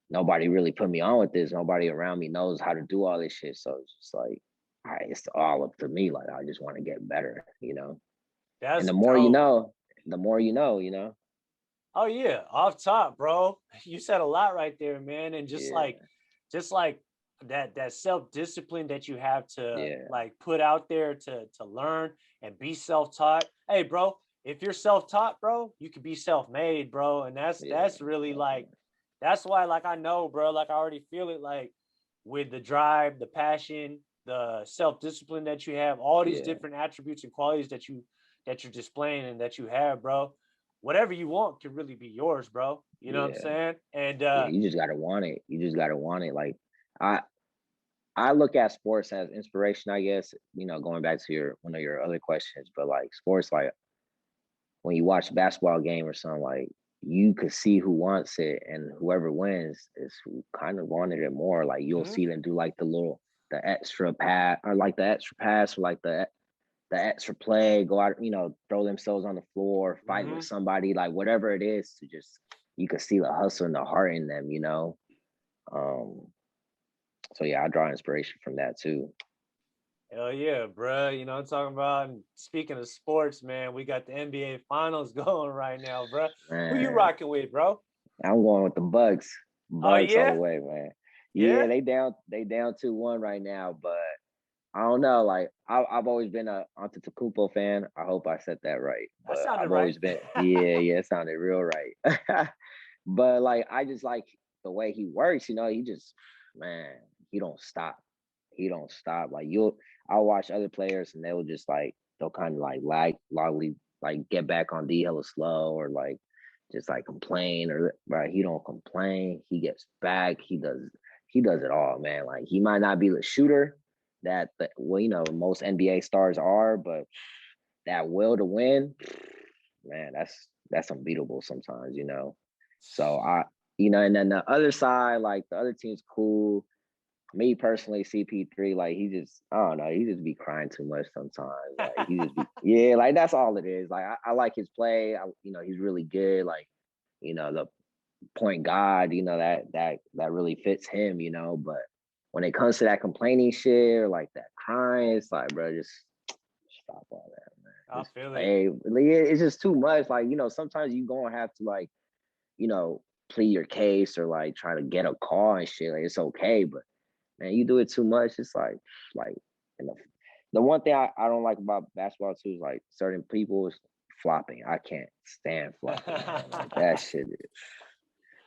B: nobody really put me on with this. Nobody around me knows how to do all this shit. So it's just like, all right, it's all up to me. Like I just want to get better. And
A: That's
B: the more you
A: dope.
B: know, the more you know.
A: Oh yeah, off top, bro. You said a lot right there, man. And
B: Yeah,
A: just like that self discipline that you have to
B: yeah,
A: like put out there to learn and be self taught. Hey, bro, if you're self taught, bro, you could be self made, bro. And
B: yeah,
A: that's really like
B: definitely.
A: that's why like I know, bro. Like I already feel it like with the drive, the passion, the self discipline that you have, all these
B: Yeah,
A: different attributes and qualities that you're displaying and that you have, bro, whatever you want can really be yours, bro. You know what I'm
B: yeah,
A: saying? And
B: yeah. You just gotta want it. You just gotta want it. Like I, I look at sports as inspiration. I guess going back to your one of your other questions, but like sports, like when you watch a basketball game or something, like you could see who wants it, and whoever wins is who kind of wanted it more. Like you'll
A: mm-hmm,
B: see them do like the extra pass, or like the extra pass, or like the extra play, go out, throw themselves on the floor, fight with
A: mm-hmm.
B: somebody, like whatever it is, to just you can see the hustle and the heart in them. Um, so yeah, I draw inspiration from that too.
A: Hell yeah, bro. You know what I'm talking about? And speaking of sports, man, we got the NBA finals going right now, bro. Who you
B: Man,
A: rocking with, bro?
B: I'm going with the Bucks.
A: Oh
B: Bucks all the
A: yeah?
B: way, man. Yeah,
A: Yeah?
B: they down 2-1 right now, but I don't know. Like I've always been a Antetokounmpo fan. I hope I said that right,
A: That
B: but
A: sounded
B: I've
A: right.
B: always been, yeah, yeah, it sounded real right. But like I just like the way he works. He just, man, he don't stop. He don't stop. Like I'll watch other players and they'll just like they'll kind of like logly like get back on D hella slow, or like just like complain, or but he don't complain. He gets back. He does it all, man. Like he might not be the shooter that well, most NBA stars are, but that will to win, man, that's unbeatable sometimes. So and then the other side, like the other team's cool. me personally, CP3, like I don't know, he just be crying too much sometimes. Like he just be, yeah, like that's all it is. Like I like his play. He's really good. Like, the point guard, that really fits him, But when it comes to that complaining shit or like that crying, it's like, bro, just stop all that, man.
A: I
B: Just
A: feel it.
B: play. It's just too much. Like, sometimes you gonna have to like, you know, plead your case or like try to get a call and shit. Like it's okay, but man, you do it too much. It's like, and the one thing I don't like about basketball too is like certain people is flopping. I can't stand flopping, man. Like that shit is.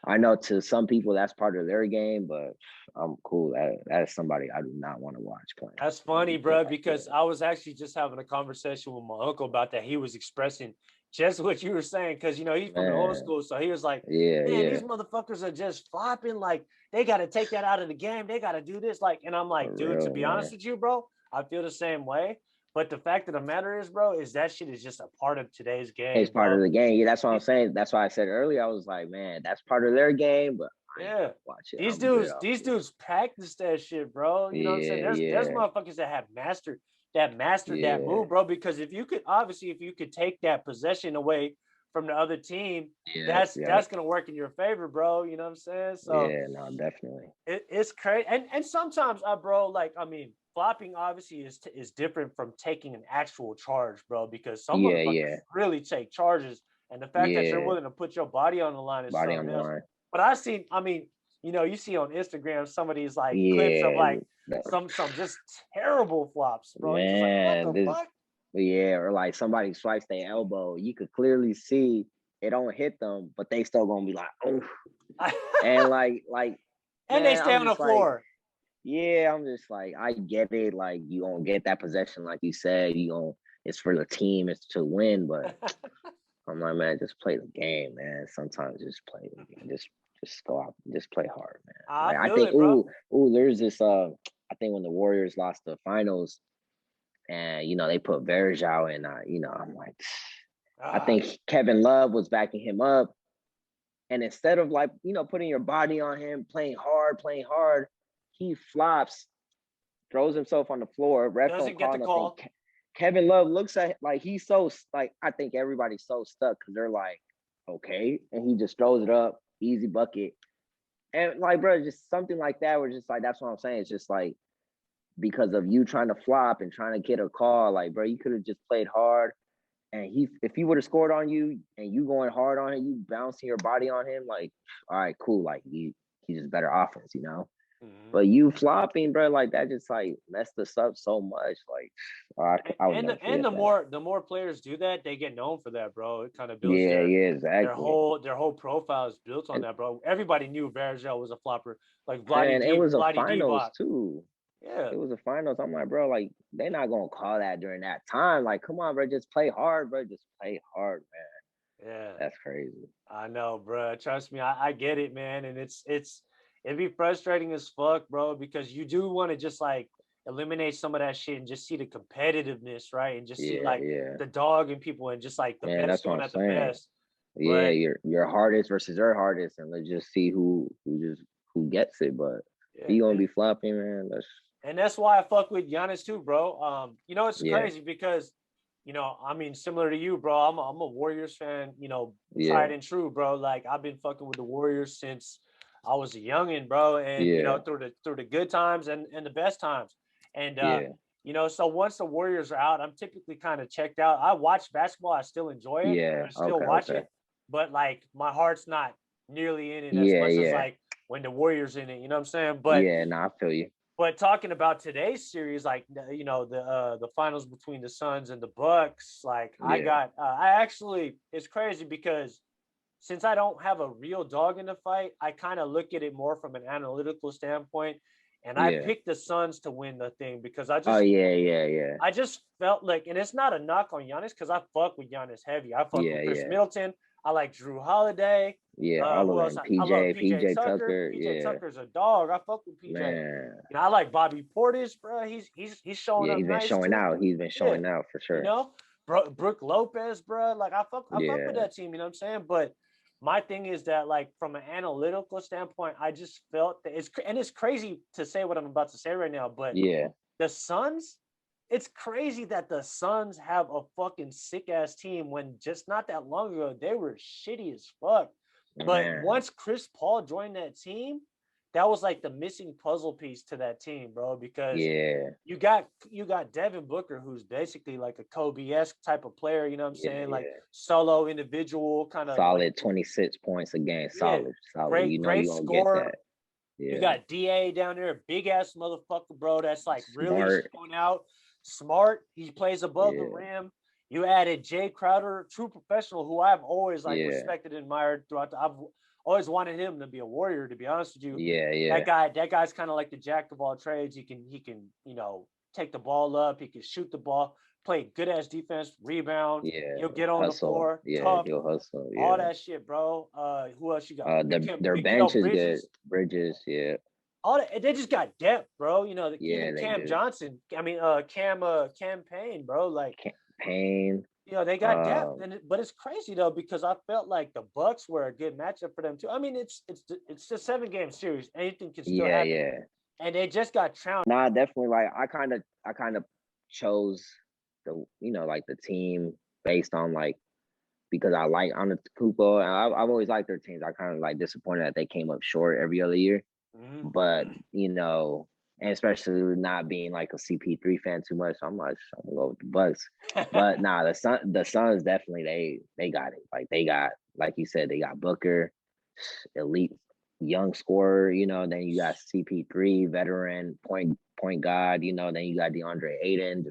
B: I know to some people that's part of their game, but I'm cool. That is somebody I do not want to watch playing.
A: That's funny, bro, because I was actually just having a conversation with my uncle about that. He was expressing just what you were saying, because he's from the old
B: Man,
A: school. So he was like,
B: yeah,
A: man, these
B: yeah,
A: motherfuckers are just flopping. Like, they got to take that out of the game. They got to do this. Like, and I'm
B: for
A: like, dude, to
B: real,
A: be honest
B: man.
A: with you, bro, I feel the same way. But the fact of the matter is, bro, is that shit is just a part of today's
B: It's
A: game,
B: part of
A: bro.
B: the game. Yeah, that's what I'm saying. That's why I said earlier. I was like, man, that's part of their game, but I ain't
A: Yeah.
B: gonna watch it.
A: These
B: I'm good
A: dudes,
B: off
A: these
B: it.
A: dudes practice that shit, bro. You know what I'm saying?
B: Yeah,
A: There's
B: yeah,
A: motherfuckers that have mastered that
B: yeah,
A: move, bro. Because if you could take that possession away from the other team,
B: yeah, yeah,
A: that's gonna work in your favor, bro. You know what I'm saying? So
B: yeah. No, definitely.
A: it's crazy. And sometimes, bro, like I mean, flopping obviously is different from taking an actual charge, bro. Because some
B: Yeah,
A: motherfuckers
B: yeah,
A: really take charges, and the fact that you're
B: yeah.
A: willing to put your body on the line is
B: Body on
A: something
B: the
A: else.
B: line.
A: But I seen, I mean, you see on Instagram some of these like clips of
B: Yeah,
A: like some just terrible flops, bro. You're just like, what
B: man.
A: the
B: This,
A: fuck?
B: yeah, or like somebody swipes their elbow. You could clearly see it don't hit them, but they still gonna be like, oh, and like,
A: And they
B: man,
A: stay
B: I'm
A: on the
B: just like,
A: floor.
B: yeah, I'm just like, I get it. Like, you gonna get that possession, like you said, it's for the team, it's to win. But I'm like, man, just play the game, man. Sometimes just play the game. Just go out, just play hard, man.
A: I
B: Like I
A: feel
B: think,
A: it, bro.
B: there's this. I think when the Warriors lost the finals, and they put Verge out, and I'm like, I
A: Ah,
B: think Kevin Love was backing him up, and instead of like putting your body on him, playing hard, he flops, throws himself on the floor. Refs don't
A: doesn't get
B: call
A: the
B: nothing.
A: call.
B: Kevin Love looks at like he's so like I think everybody's so stuck because they're like, okay, and he just throws it up, easy bucket, and like bro, just something like that. We're just like that's what I'm saying. It's just like because of you trying to flop and trying to get a call, like bro, you could have just played hard. And if he would have scored on you and you going hard on him, you bouncing your body on him, like, all right, cool. Like he's just better offense.
A: Mhm.
B: But you flopping, bro, like that just like messed us up so much. Like I would
A: And
B: never
A: and
B: forget that.
A: the more players do that, they get known for that, bro. It kind of builds
B: Yeah, yeah,
A: their
B: exactly.
A: whole profile is built on
B: And
A: that, bro. Everybody knew Varejao was a flopper, like
B: and it was a
A: Vladi
B: finals
A: Divac.
B: too.
A: Yeah,
B: It was a finals. I'm like, bro, like they're not gonna call that during that time. Like, come on, bro, just play hard, bro. Just play hard, man.
A: yeah.
B: That's crazy.
A: I know, bro. Trust me, I get it, man. And it'd be frustrating as fuck, bro, because you do want to just like eliminate some of that shit and just see the competitiveness, right? And just see
B: Yeah,
A: like
B: yeah.
A: the dog and people and just like the
B: Man,
A: best
B: that's what
A: going
B: I'm
A: at the
B: saying.
A: best.
B: Yeah,
A: But
B: your hardest versus their hardest, and let's just see who gets it. But if
A: yeah,
B: you gonna be flopping, man,
A: and that's why I fuck with Giannis too, bro. It's
B: yeah,
A: crazy because, I mean, similar to you, bro. I'm a Warriors fan. Tried
B: yeah,
A: and true, bro. Like I've been fucking with the Warriors since I was a youngin', bro. And
B: yeah,
A: through the good times and the best times. And
B: yeah,
A: so once the Warriors are out, I'm typically kind of checked out. I watch basketball. I still enjoy it, and
B: yeah.
A: I still
B: Okay,
A: watch
B: okay.
A: it. But like my heart's not nearly in it as
B: Yeah,
A: much as
B: yeah,
A: like when the Warriors in it. You know what I'm saying?
B: yeah. No, I feel you.
A: But talking about today's series, like the finals between the Suns and the Bucks, like
B: Yeah,
A: I actually it's crazy because since I don't have a real dog in the fight, I kind of look at it more from an analytical standpoint, and I
B: yeah.
A: picked the Suns to win the thing because
B: Oh, yeah, yeah, yeah,
A: I just felt like, and it's not a knock on Giannis because I fuck with Giannis heavy. I fuck with
B: yeah,
A: Chris
B: yeah,
A: Middleton. I like Drew Holiday.
B: yeah. All of
A: Who else?
B: them.
A: I love
B: PJ,
A: PJ
B: PJ
A: Tucker.
B: Tucker.
A: PJ
B: Yeah,
A: Tucker's a dog. I fuck with PJ.
B: man.
A: I like Bobby Portis, bro. He's showing
B: Yeah,
A: up
B: he's been
A: nice
B: showing
A: too.
B: out. He's been
A: Yeah,
B: showing out for
A: you
B: sure.
A: know, Brooke Lopez, bro. Like I fuck with
B: Yeah,
A: that team. You know what I'm saying? But my thing is that, like, from an analytical standpoint, I just felt that it's crazy to say what I'm about to say right now, but
B: Yeah,
A: the Suns, it's crazy that the Suns have a fucking sick ass team when just not that long ago they were shitty as fuck. But
B: man.
A: once Chris Paul joined that team, that was like the missing puzzle piece to that team, bro. Because
B: Yeah,
A: you got Devin Booker, who's basically like a Kobe-esque type of player, you know what I'm
B: yeah,
A: saying? Like
B: yeah.
A: solo individual, kind of like,
B: Solid 26 points a game.
A: yeah,
B: Solid, solid.
A: great,
B: You know
A: great
B: you gonna get
A: scorer.
B: that.
A: You
B: Yeah.
A: got DA down there, big ass motherfucker, bro. That's like really
B: Smart.
A: showing out. Smart. He plays above the
B: Yeah,
A: rim. You added Jay Crowder, true professional, who I've always like
B: yeah,
A: respected and admired throughout. I've always wanted him to be a Warrior. To be honest with you,
B: yeah,
A: that
B: yeah,
A: guy, that guy's kind of like the jack of all trades. He can, take the ball up. He can shoot the ball, play good ass defense, rebound.
B: yeah.
A: He'll get on the
B: Hustle.
A: floor,
B: Yeah,
A: tough,
B: he'll hustle.
A: all
B: Yeah.
A: that shit, bro. Who else you got? Big Kim,
B: Their
A: Big,
B: bench is good.
A: Bridges,
B: Bridges. Yeah,
A: all that, they just got depth, bro. Even
B: yeah, they
A: Cam
B: do.
A: Johnson. I mean, Cam Payne, bro. Like,
B: Payne.
A: they got depth,
B: Um,
A: but it's crazy though because I felt like the Bucks were a good matchup for them too. I mean, it's a 7-game series. Anything can still
B: yeah,
A: happen,
B: yeah.
A: and they just got trounced.
B: Nah, definitely. Like I kind of chose like the team based on like because I like Antetokounmpo. And I've always liked their teams. I kind of like disappointed that they came up short every other year.
A: Mhm.
B: But and especially not being like a CP3 fan too much, so I'm like, I'm gonna go with the Bucks. But nah, the Suns definitely they got it. Like they got, like you said, they got Booker, elite young scorer. Then you got CP3, veteran point guard. Then you got DeAndre Ayton,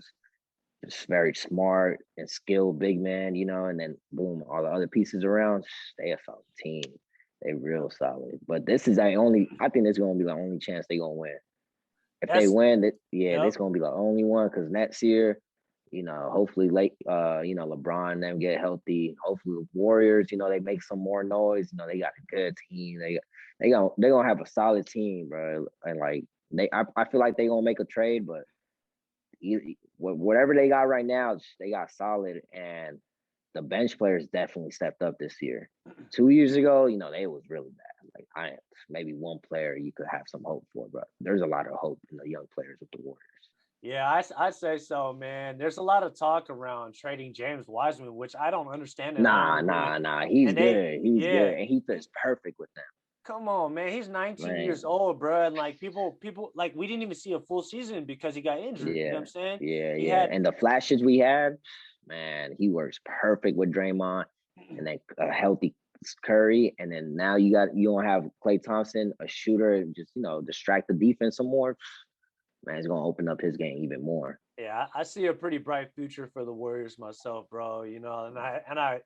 B: just very smart and skilled big man. And then boom, all the other pieces around, they a solid team. They real solid. But this is I think this is gonna be the only chance they gonna win. If they
A: That's
B: win, yeah, this
A: yep.
B: gonna be the only one because next year, hopefully late, LeBron and them get healthy. Hopefully the Warriors, they make some more noise. They got a good team. They gonna have a solid team, bro. And like I feel like they gonna make a trade, but whatever they got right now, they got solid, and the bench players definitely stepped up this year. 2 years ago, they was really bad. Like maybe one player you could have some hope for, but there's a lot of hope in the young players with the Warriors.
A: Yeah, I say so, man. There's a lot of talk around trading James Wiseman, which I don't understand at all.
B: Nah, nah, nah. He's
A: And they,
B: good. He's good,
A: yeah,
B: and he fits perfect with them.
A: come on, man. He's 19 years
B: Man,
A: old, bro. And like people like we didn't even see a full season because he got injured. You know what I'm
B: yeah,
A: saying?
B: yeah,
A: He
B: yeah.
A: had
B: And the flashes we had, man, he works perfect with Draymond, and then a healthy Curry, and then now you don't have Klay Thompson, a shooter, just distract the defense some more. Man, it's gonna open up his game even more.
A: yeah, I see a pretty bright future for the Warriors myself, bro. And I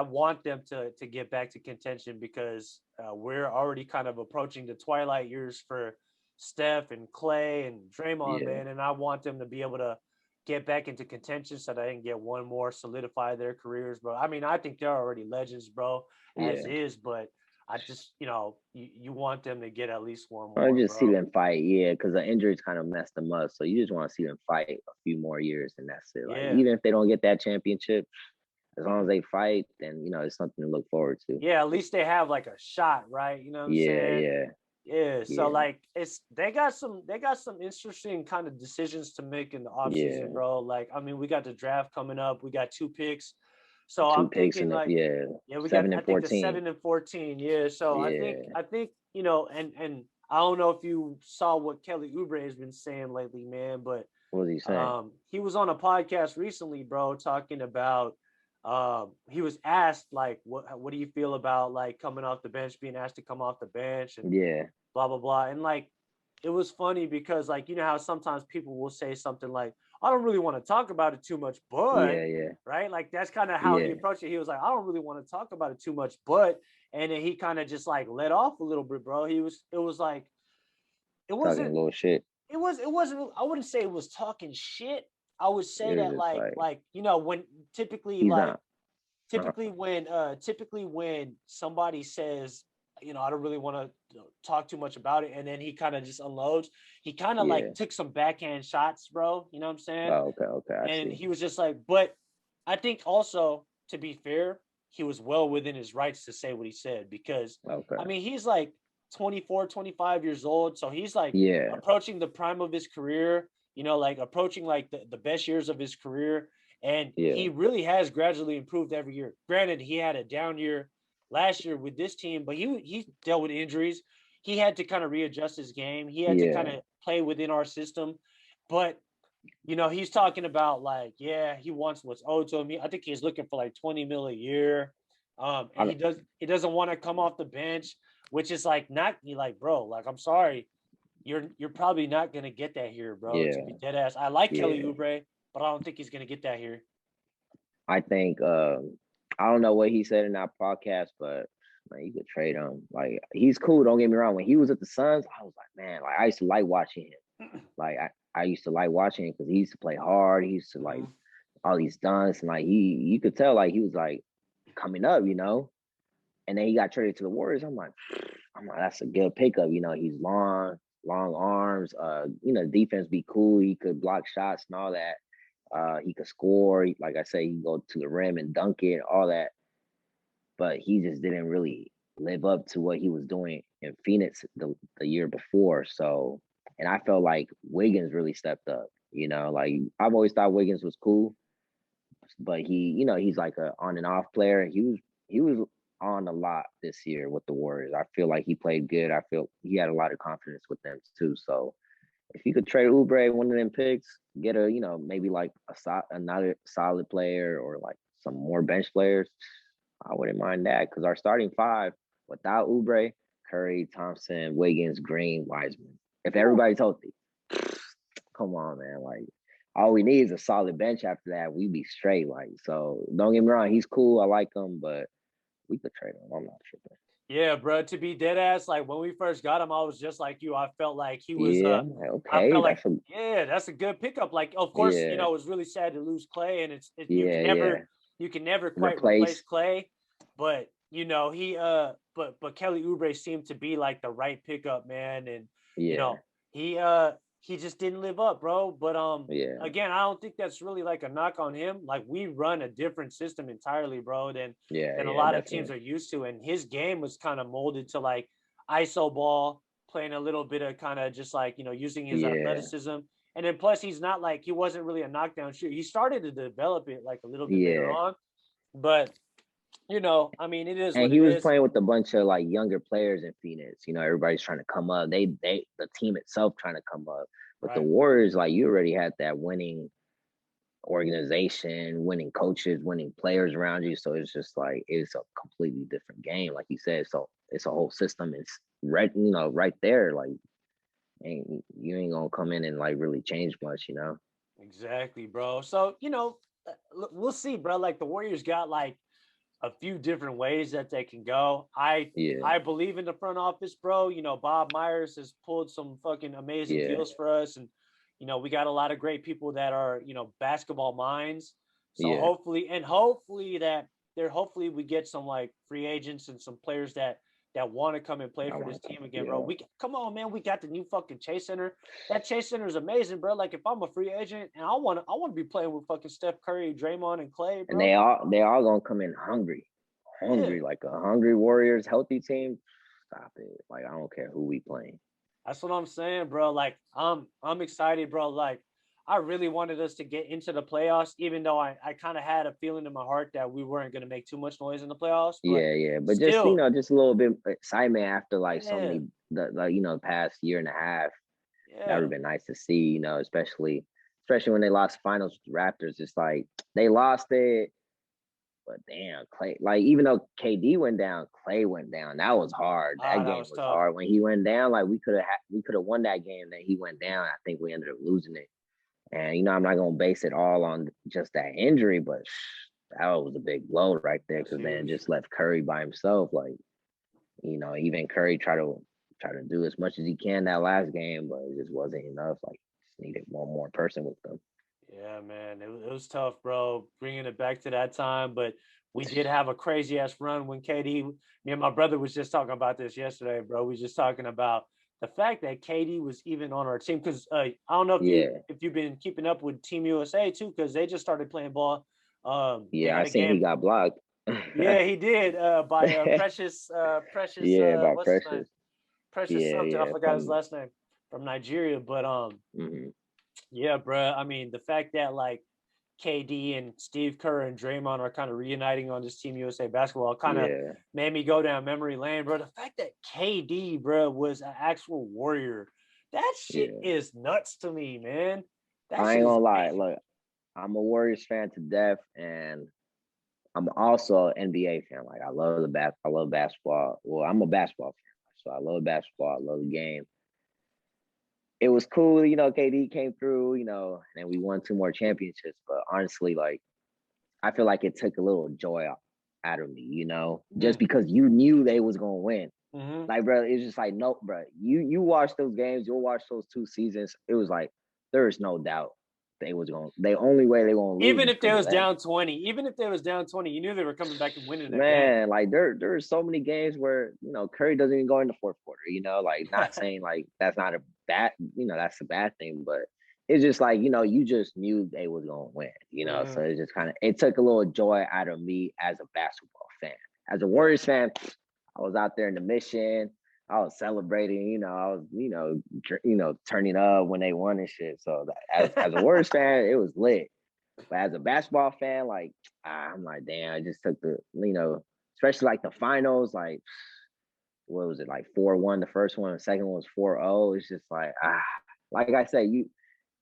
A: want them to get back to contention because we're already kind of approaching the twilight years for Steph and Clay and Draymond,
B: Yeah,
A: man. And I want them to be able to get back into contention so they can get one more, solidify their careers, bro. I mean, I think they're already legends, bro, as
B: yeah.
A: is, but I just, you want them to get at least one
B: I
A: more,
B: just see
A: bro.
B: them fight, yeah, because the injuries kind of messed them up. So you just want to see them fight a few more years, and that's it. Like
A: Yeah.
B: even if they don't get that championship, as long as they fight, then it's something to look forward to.
A: Yeah, at least they have like a shot, right? You know what I'm
B: Yeah,
A: saying?
B: yeah,
A: Yeah, so
B: yeah,
A: like they got some interesting kind of decisions to make in the offseason,
B: yeah.
A: bro. Like, I mean, we got the draft coming up. We got 2 picks. So
B: Two
A: I'm
B: picks
A: thinking
B: in
A: like,
B: yeah,
A: yeah, we got,
B: 7
A: I
B: and
A: think the
B: 14.
A: 7 and 14. Yeah. So I think
B: Yeah,
A: I think, and I don't know if you saw what Kelly Oubre has been saying lately, man, but
B: what was he saying?
A: he was on a podcast recently, bro, talking about he was asked like what do you feel about like coming off the bench, being asked to come off the bench and
B: Yeah,
A: blah blah blah. And like it was funny because like how sometimes people will say something like, I don't really want to talk about it too much, but
B: yeah, yeah,
A: right, like that's kind of how he
B: yeah.
A: approached it. He was like, I don't really want to talk about it too much, but and then he kind of just like let off a little bit, bro. It was like it
B: Talking a
A: wasn't
B: little shit.
A: it wasn't I wouldn't say it was talking shit. I would say
B: It was
A: that
B: just like
A: like when typically
B: he's
A: like
B: not. Uh,
A: typically when somebody says, I don't really want to talk too much about it, and then he kind of just unloads, he kind of
B: yeah.
A: like took some backhand shots, bro, you know what I'm saying?
B: Oh, okay, okay. I
A: And
B: see.
A: he was just like, but I think also, to be fair, he was well within his rights to say what he said, because
B: Okay.
A: I mean, he's like 24, 25 years old. So he's like
B: Yeah.
A: approaching the prime of his career, like approaching like the best years of his career. And
B: Yeah.
A: he really has gradually improved every year. Granted, he had a down year last year with this team, but he dealt with injuries. He had to kind of readjust his game. He had to kind
B: Yeah.
A: of play within our system. But he's talking about like, yeah, he wants what's owed to him. I think he's looking for like 20 mil a year. And he doesn't want to come off the bench, which is like not like, bro, like I'm sorry. You're probably not gonna get that here, bro. To
B: Yeah.
A: be dead ass. I like Kelly
B: Yeah.
A: Oubre, but I don't think he's gonna get that here.
B: I think I don't know what he said in that podcast, but man, you could trade him. Like he's cool. Don't get me wrong. When he was at the Suns, I was like, man, like I used to like watching him. Like I used to like watching him because he used to play hard. He used to like all these dunks, and like you could tell like he was like coming up, And then he got traded to the Warriors. I'm like, that's a good pickup. He's long arms. Defense be cool. He could block shots and all that. He could score. Like I say, he can go to the rim and dunk it, all that. But he just didn't really live up to what he was doing in Phoenix the year before. So, and I felt like Wiggins really stepped up. Like I've always thought Wiggins was cool, but he's like a on and off player. He was on a lot this year with the Warriors. I feel like he played good. I feel he had a lot of confidence with them too. So if you could trade Oubre, one of them picks, get maybe like another solid player or like some more bench players, I wouldn't mind that because our starting five without Oubre, Curry, Thompson, Wiggins, Green, Wiseman. If everybody's healthy, come on, man. Like all we need is a solid bench after that. We be straight. Like, so don't get me wrong, he's cool. I like him, but we could trade him. I'm not tripping.
A: Yeah, bro. To be dead ass, like when we first got him, I was just like you. I felt like he was.
B: Yeah, I'm like,
A: I
B: okay,
A: felt like, yeah, that's a good pickup. Like, of course,
B: yeah,
A: it was really sad to lose Clay, and
B: yeah.
A: you can never quite replace
B: Replace.
A: Clay, but he but Kelly Oubre seemed to be like the right pickup, man, and
B: Yeah,
A: he just didn't live up, bro. But
B: yeah,
A: again, I don't think that's really like a knock on him. Like we run a different system entirely, bro, than
B: yeah,
A: a
B: yeah,
A: lot of teams
B: definitely.
A: are used to. And his game was kind of molded to like ISO ball, playing a little bit of kind of just like, using his
B: Yeah,
A: athleticism. And then plus he's not like, he wasn't really a knockdown shooter. He started to develop it like a little bit later
B: yeah.
A: on. But, I mean, it is
B: And
A: what
B: he
A: it
B: was
A: is.
B: playing with a bunch of like younger players in Phoenix. Everybody's trying to come up. The team itself trying to come up. But the
A: Right.
B: Warriors, like you already had that winning organization, winning coaches, winning players around you. So it's just like it's a completely different game, like you said. So it's a whole system. It's right there. Like, you ain't gonna come in and like really change much.
A: Exactly, bro. So, we'll see, bro. Like the Warriors got like a few different ways that they can go.
B: Yeah,
A: I believe in the front office, bro. Bob Myers has pulled some fucking amazing
B: yeah,
A: deals for us, and we got a lot of great people that are basketball minds. So
B: yeah.
A: hopefully we get some like free agents and some players that want to come and play
B: I
A: for
B: want
A: this
B: to come.
A: team again, bro.
B: Yeah.
A: We come on, man. We got the new fucking Chase Center. That Chase Center is amazing, bro. Like if I'm a free agent and I want to be playing with fucking Steph Curry, Draymond, and Clay,
B: And
A: bro.
B: they all gonna come in hungry,
A: Yeah,
B: like a hungry Warriors healthy team. Stop it. Like I don't care who we playing.
A: that's what I'm saying, bro. Like I'm excited, bro. Like I really wanted us to get into the playoffs, even though I kind of had a feeling in my heart that we weren't going to make too much noise in the playoffs. But
B: Yeah, yeah. But just
A: still,
B: just a little bit excitement after like so
A: yeah,
B: many the past year and a half. That would
A: yeah,
B: have been nice to see, especially when they lost finals with the Raptors. It's like they lost it, but damn, Clay, like even though KD went down, Clay went down. That was hard. That
A: that
B: game
A: was
B: was
A: tough.
B: hard. When he went down, like we could have won that game. Then he went down. I think we ended up losing it. And I'm not gonna base it all on just that injury, but that was a big blow right there
A: That's
B: because then
A: huge.
B: just left Curry by himself. Like, even Curry try to do as much as he can that last game, but it just wasn't enough. Like, just needed one more person with them.
A: Yeah, man, it was tough, bro. Bringing it back to that time, but we did have a crazy ass run when KD. Me and my brother was just talking about this yesterday, bro. We was just talking about the fact that KD was even on our team because I don't know
B: Yeah,
A: if you've been keeping up with Team USA too because they just started playing ball. They
B: yeah, I
A: had a
B: seen he
A: game.
B: got blocked.
A: Yeah, he did. By Precious.
B: Yeah, by
A: What's his name?
B: Precious.
A: Precious
B: Yeah,
A: something. I
B: yeah.
A: forgot his
B: From
A: last name. From Nigeria, but
B: mhm.
A: yeah, bro. I mean, the fact that like KD and Steve Kerr and Draymond are kind of reuniting on this Team USA basketball kind of
B: Yeah,
A: made me go down memory lane, bro. The fact that KD, bro, was an actual warrior, that shit
B: yeah.
A: is nuts to me, man. That
B: I
A: shit
B: ain't
A: is
B: gonna lie.
A: amazing.
B: Look, I'm a Warriors fan to death, and I'm also an NBA fan. Like I love basketball. Well, I'm a basketball fan, so I love basketball. I love the game. It was cool, KD came through, and we won two more championships. But honestly, like I feel like it took a little joy out of me, just
A: Mm-hmm.
B: because you knew they was gonna win.
A: Mm-hmm.
B: Like, bro, it's just like, no, bro. You watch those games, you'll watch those 2 seasons. It was like there is no doubt they was going. The only way they gonna lose
A: Even
B: is
A: if they
B: because of
A: was
B: them.
A: down 20, even if they was down 20, you knew they were coming back and winning that game.
B: Man, like there are so many games where Curry doesn't even go in the fourth quarter. Like not saying like that's not a bad, that's a bad thing, but it's just like you just knew they was gonna win. So
A: Mm-hmm.
B: it just kind of it took a little joy out of me as a basketball fan. As a
A: Yeah.
B: Warriors fan, I was out there in the mission. I was celebrating. I was turning up when they won and shit. So as a Warriors fan, it was lit. But as a basketball fan, like I'm like, damn, I just took especially like the finals, like what was it, like 4-1 the first one, the second one was 4-0. It's just like like I said,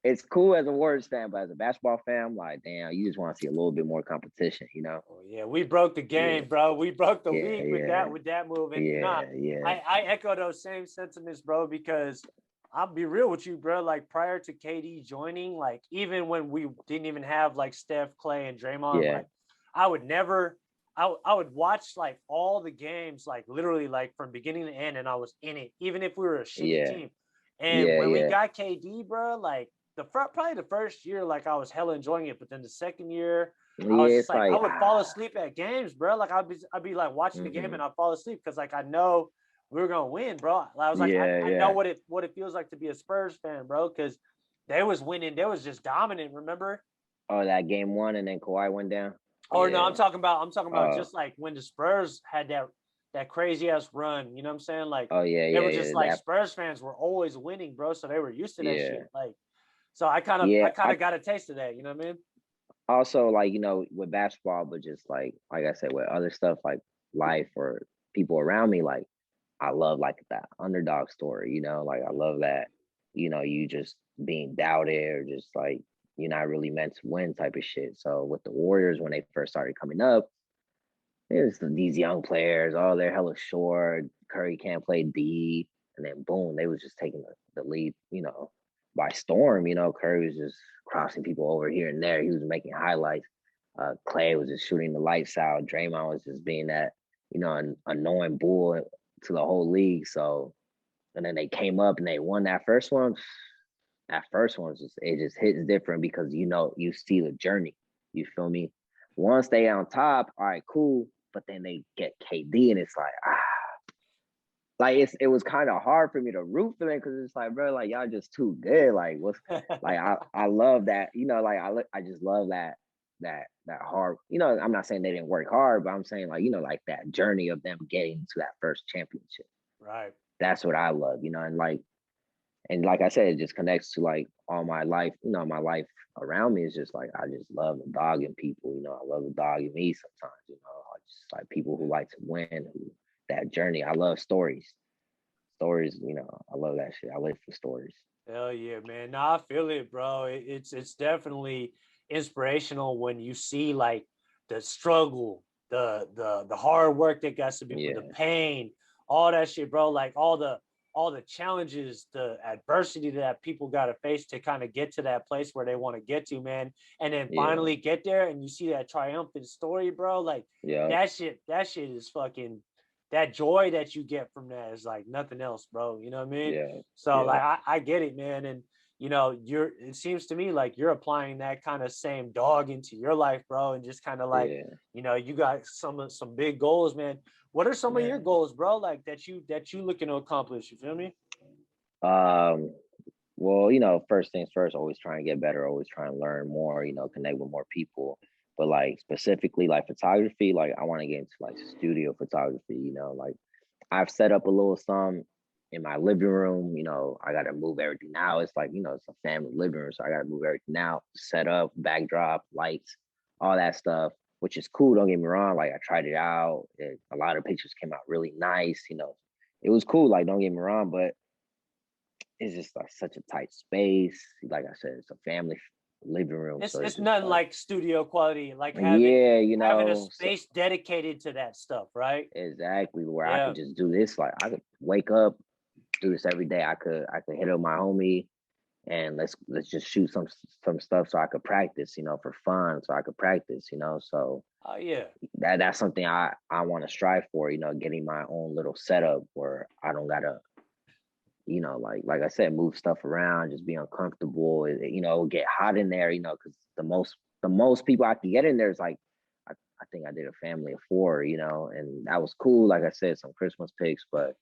B: it's cool as a Warriors fan, but as a basketball fan, I'm like, damn, you just want to see a little bit more competition.
A: Oh yeah, we broke the
B: Yeah,
A: game, bro. We broke the
B: yeah,
A: league with
B: yeah,
A: that move. And nah,
B: yeah, yeah,
A: I echo those same sentiments, bro, because I'll be real with you, bro. Like prior to KD joining, like even when we didn't even have like Steph, Clay, and Draymond,
B: yeah,
A: like I would never I would watch like all the games, like literally like from beginning to end, and I was in it, even if we were a shitty
B: yeah,
A: team. And
B: yeah,
A: when we
B: yeah,
A: got KD, bro, like probably the first year, like I was hella enjoying it, but then the second year, I was
B: yeah.
A: just
B: It's
A: like, I
B: like
A: would fall asleep at games, bro. Like I'd be like watching the game
B: mm-hmm.
A: and I'd fall asleep because like I know we were gonna win, bro. I was like,
B: Yeah,
A: I know
B: yeah.
A: what it feels like to be a Spurs fan, bro, because they was winning, they was just dominant. Remember?
B: Oh, that game one and then Kawhi went down.
A: Or no,
B: Yeah.
A: I'm talking about
B: Oh,
A: just like when the Spurs had that crazy ass run. You know what I'm saying? Like
B: oh yeah,
A: they
B: yeah,
A: were just
B: yeah.
A: like Spurs fans were always winning, bro. So they were used to that
B: Yeah,
A: shit. Like, so I
B: yeah.
A: kind
B: I
A: of got a taste of that. You know what I mean?
B: also like with basketball, but just like I said, with other stuff like life or people around me, like I love like that underdog story. Like I love that. You just being doubted or just like you're not really meant to win type of shit. So with the Warriors when they first started coming up, there's these young players. Oh, they're hella short. Curry can't play D, and then boom, they was just taking the lead. By storm. Curry was just crossing people over here and there. He was making highlights. Clay was just shooting the lights out. Draymond was just being that an annoying bull to the whole league. So and then they came up and they won that first one. That first one was just it just hits different because you see the journey. You feel me? Once they on top, all right, cool. But then they get KD and it's like it was kind of hard for me to root for them because it's like, bro, like y'all just too good. Like what's like I love that, like I just love that hard. I'm not saying they didn't work hard, but I'm saying like, like that journey of them getting to that first championship.
A: Right.
B: That's what I love, and like I said, it just connects to like all my life, my life around me is just like I just love the dog in people, I love the dog in me sometimes, I just like people who like to win, who that journey. I love stories. Stories, I love that shit. I live for stories.
A: Hell yeah, man. Nah, I feel it, bro. It's definitely inspirational when you see like the struggle, the hard work that got to be put, the
B: Yeah,
A: pain, all that shit, bro. Like all the challenges, the adversity that people got to face to kind of get to that place where they want to get to, man. And then
B: yeah,
A: finally get there and you see that triumphant story, bro. Like
B: yeah,
A: that shit is fucking that joy that you get from that is like nothing else, bro. You know what I mean?
B: yeah,
A: So
B: yeah,
A: like I get it, man. And it seems to me like you're applying that kind of same dog into your life, bro, and just kind of like,
B: yeah,
A: you got some big goals, man. What are some of your
B: man.
A: goals, bro? Like that you looking to accomplish? You feel me?
B: Um, well, first things first, always trying to get better, always trying to learn more, connect with more people. But like specifically like photography, like I want to get into like studio photography, like I've set up a little some in my living room. I got to move everything now. It's like, it's a family living room. So I got to move everything out, set up, backdrop, lights, all that stuff, which is cool. Don't get me wrong. Like I tried it out. A lot of pictures came out really nice. It was cool. Like, don't get me wrong, but it's just like such a tight space. Like I said, it's a family living room.
A: It's
B: So
A: it's nothing like studio quality, like
B: yeah,
A: having a
B: so
A: space dedicated to that stuff, right?
B: exactly where I
A: Yeah.
B: could just do this. Like I could wake up, do this every day. I could hit up my homie and let's just shoot some stuff so I could practice, for fun. So I could practice, So
A: Oh yeah.
B: that's something I want to strive for, getting my own little setup where I don't gotta, like I said, move stuff around, just be uncomfortable. Get hot in there, because the most people I can get in there is like I think I did a family of 4, and that was cool. Like I said, some Christmas pics, but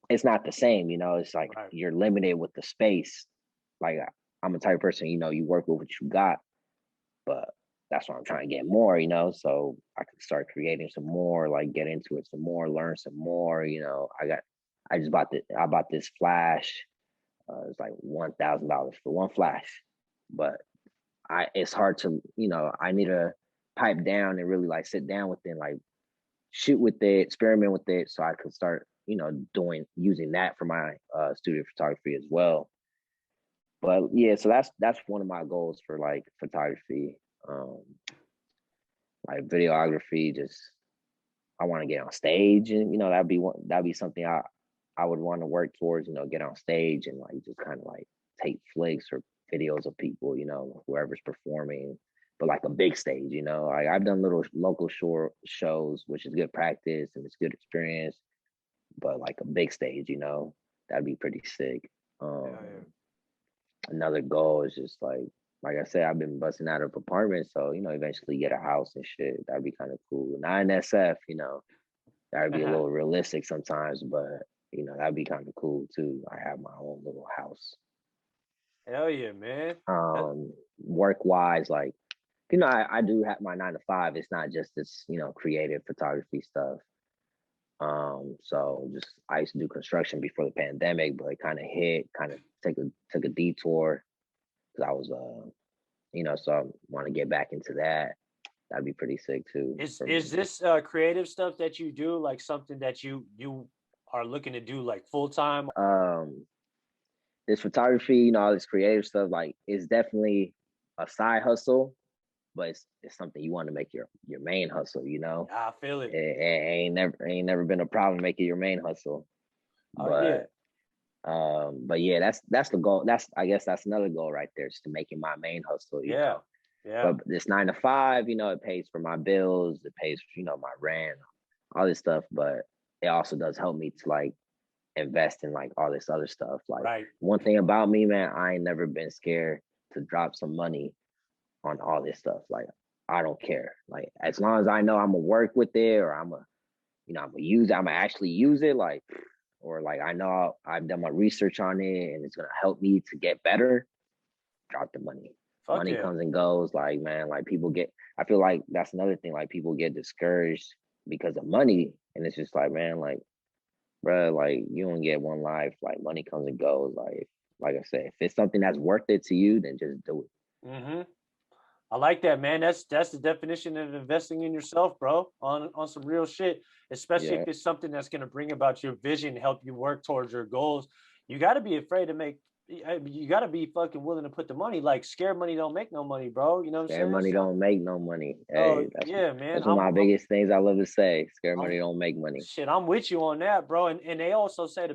B: it's not the same, It's like
A: Right.
B: you're limited with the space. Like I'm a type of person, you work with what you got, but that's what I'm trying to get more, so I can start creating some more, like get into it some more, learn some more. I bought this flash. It's like $1,000 for one flash, but it's hard to, I need to pipe down and really like sit down with it, and like shoot with it, experiment with it, so I could start, using that for my studio photography as well. But yeah, so that's one of my goals for like photography, like videography. Just I want to get on stage, and that'd be something I would want to work towards. Get on stage and like just kind of like take flicks or videos of people, whoever's performing, but like a big stage. Like I've done little local short shows, which is good practice and it's good experience. But like a big stage, that'd be pretty sick.
A: Yeah.
B: Another goal is just like I said, I've been busting out of apartments, so eventually get a house and shit. That'd be kind of cool. Not an SF, that'd be a little realistic sometimes, but that'd be kind of cool too. I have my own little house.
A: Hell yeah, man.
B: Work wise, like I do have my 9 to 5. It's not just this, creative photography stuff. So just I used to do construction before the pandemic, but it kind of hit, kind of took a detour because I was so I want to get back into that. That'd be pretty sick too.
A: Is this creative stuff that you do like something that you are looking to do like full time?
B: This photography, all this creative stuff, like it's definitely a side hustle, but it's something you want to make your main hustle.
A: I feel it.
B: It ain't never been a problem making your main hustle,
A: Oh yeah.
B: but yeah, that's the goal. I guess that's another goal right there, is to make it my main hustle.
A: Yeah. Yeah.
B: But this 9 to 5, it pays for my bills, it pays for my rent, all this stuff. But it also does help me to like invest in like all this other stuff. Like
A: Right.
B: one thing about me, man, I ain't never been scared to drop some money on all this stuff. Like I don't care. Like as long as I know I'm gonna work with it, or I'm gonna use it, I'm gonna actually use it. Like, or like I know I've done my research on it and it's gonna help me to get better. Drop the money.
A: Fuck
B: Money
A: yeah.
B: comes and goes. Like man, like I feel like that's another thing. Like people get discouraged because of money, and it's just like man, like bro, like you don't get one life. Like money comes and goes. Like I said, if it's something that's worth it to you, then just do it.
A: Mm-hmm. I like that, man. That's the definition of investing in yourself, bro. On some real shit. Especially
B: Yeah.
A: if it's something that's gonna bring about your vision, help you work towards your goals. You got to be afraid to make. You got to be fucking willing to put the money. Like scared money don't make no money, bro. You know what I'm
B: Scared
A: saying?
B: money
A: So,
B: don't make no money.
A: so
B: Hey,
A: yeah, man.
B: that's one of my biggest things I love to say. Scared
A: I'm
B: money don't make money.
A: shit. I'm with you on that, bro. And they also say the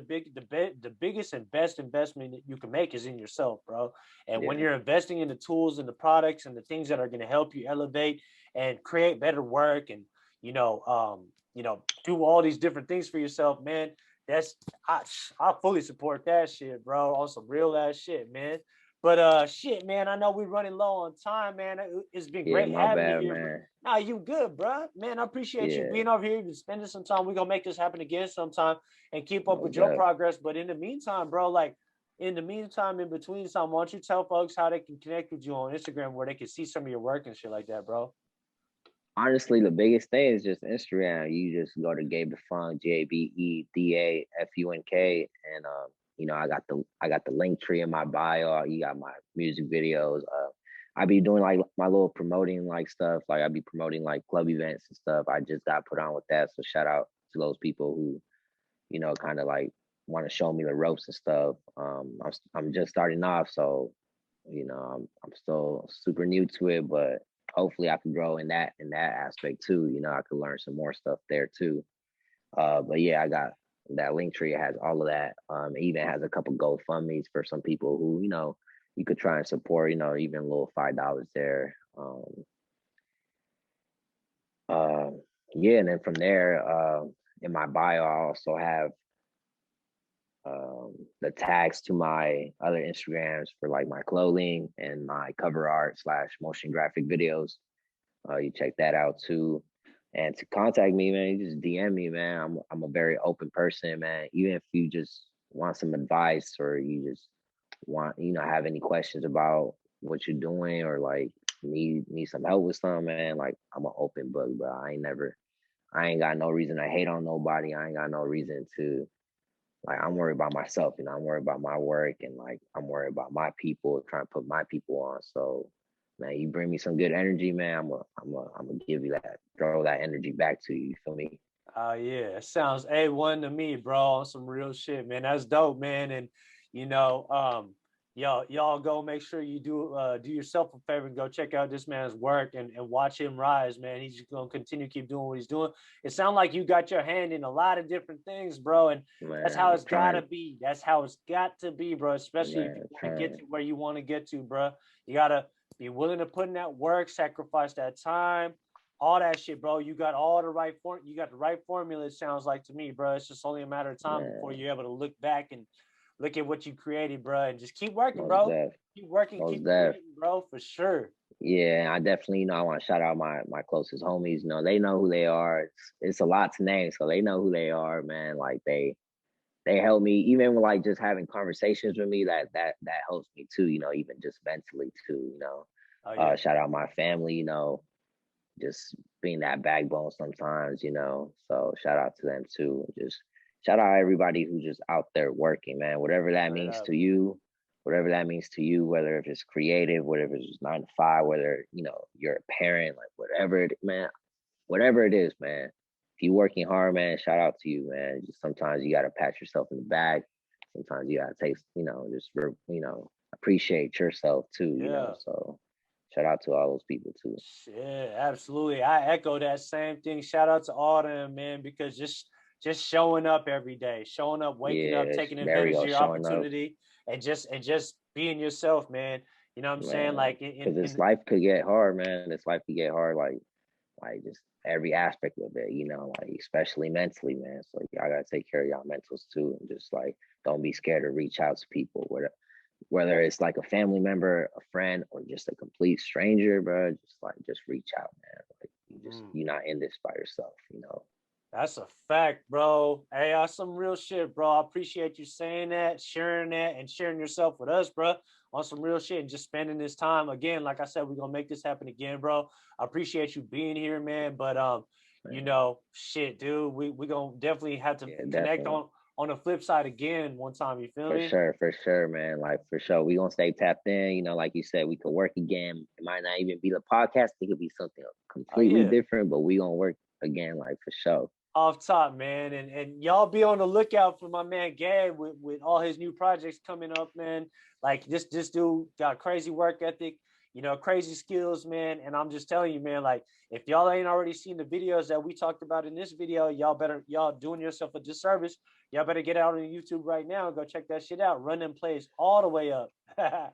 A: biggest and best investment that you can make is in yourself, bro. And when
B: Yeah.
A: you're investing in the tools and the products and the things that are going to help you elevate and create better work, and do all these different things for yourself, man. That's I fully support that shit, bro. On some real ass shit, man. But shit, man. I know we're running low on time, man. It's been
B: Yeah,
A: great
B: my
A: having you
B: bad,
A: here, but
B: man.
A: nah, you good, bro. Man, I appreciate you
B: Yeah,
A: being over here, even spending some time. We're gonna make this happen again sometime and keep up with
B: most
A: your
B: def.
A: progress. But in the meantime, bro, like in the meantime, in between time, why don't you tell folks how they can connect with you on Instagram where they can see some of your work and shit like that, bro?
B: Honestly, the biggest thing is just Instagram. You just go to Gabe the Funk, GABEDAFUNK, and I got the link tree in my bio. You got my music videos. I be doing like my little promoting like stuff. Like I be promoting like club events and stuff. I just got put on with that. So shout out to those people who kind of like want to show me the ropes and stuff. I'm just starting off, so I'm still super new to it, but hopefully I can grow in that aspect too. I could learn some more stuff there too. But yeah, I got that link tree. It has all of that. It even has a couple GoFundMe's for some people who you could try and support. Even a little $5 there. Uh, yeah, and then from there, in my bio, I also have the tags to my other Instagrams for like my clothing and my cover art / motion graphic videos. You check that out too. And to contact me, man, you just DM me, man. I'm a very open person, man. Even if you just want some advice or you just want, have any questions about what you're doing or like need some help with something, man. Like I'm an open book, bro. I ain't got no reason to hate on nobody. I ain't got no reason to like I'm worried about myself, I'm worried about my work and like I'm worried about my people, trying to put my people on. So man, you bring me some good energy, man. I'm gonna give you that, throw that energy back to you. You feel me?
A: Yeah, it sounds A1 to me, bro. On some real shit, man. That's dope, man. And you know, y'all go make sure you do yourself a favor and go check out this man's work and watch him rise, man. He's just gonna continue to keep doing what he's doing. It sounds like you got your hand in a lot of different things, bro. And that's
B: Man,
A: how
B: I'm
A: it's
B: trying,
A: gotta be. That's how it's got to be, bro. Especially if you
B: man,
A: want to get
B: trying.
A: to where you want to get to, bro. You gotta be willing to put in that work, sacrifice that time, all that shit, bro. You got all the right form. You got the right formula. It sounds like to me, bro. It's just only a matter of time before
B: Man,
A: you're able to look back and look at what you created, bro, and just keep working,
B: most
A: bro.
B: def,
A: Keep working,
B: most
A: keep
B: def.
A: creating, bro, for sure.
B: Yeah, I definitely, I want to shout out my closest homies. They know who they are. It's a lot to name, so they know who they are, man. Like they help me even with like just having conversations with me. That helps me too. Even just mentally too.
A: Oh yeah,
B: Shout out my family. Just being that backbone sometimes. So shout out to them too. Just shout out everybody who's just out there working, man. Whatever that
A: straight
B: means
A: up.
B: to you. Whatever that means to you, whether if it's creative, whatever it's just 9 to 5, whether you're a parent, like whatever it is, man. If you working hard, man, shout out to you, man. Just sometimes you gotta pat yourself in the back. Sometimes you gotta take, just appreciate yourself too,
A: Yeah.
B: So shout out to all those people too.
A: Yeah, absolutely. I echo that same thing. Shout out to all them, man, because just showing up every day, showing up, waking up,
B: Yeah,
A: taking
B: there we
A: advantage of
B: go,
A: your
B: showing up,
A: opportunity, and just being yourself, man. You know what I'm saying?
B: man.
A: Like
B: Because this
A: in
B: life could get hard, man. This life could get hard, like just every aspect of it, like especially mentally, man. So y'all gotta take care of y'all mentals too, and just like don't be scared to reach out to people, whether it's like a family member, a friend, or just a complete stranger, bro. Just reach out, man. Like you're not in this by yourself.
A: That's a fact, bro. Hey, that's some real shit, bro. I appreciate you saying that, and sharing yourself with us, bro, on some real shit and just spending this time. Again, like I said, we're gonna make this happen again, bro. I appreciate you being here, man. But
B: Man,
A: shit, dude, we gonna definitely have to
B: yeah,
A: connect
B: definitely.
A: on the flip side again one time. You feel me?
B: For sure, man. Like for sure. We gonna stay tapped in. Like you said, we could work again. It might not even be the podcast, it could be something
A: Oh
B: completely
A: yeah.
B: different, but we gonna work again, like for sure.
A: Off top, man. And y'all be on the lookout for my man Gabe with all his new projects coming up, man. Like this dude got crazy work ethic, crazy skills, man. And I'm just telling you, man, like if y'all ain't already seen the videos that we talked about in this video, y'all doing yourself a disservice. Y'all better get out on YouTube right now and go check that shit out. Run them plays all the way up.
B: Uh,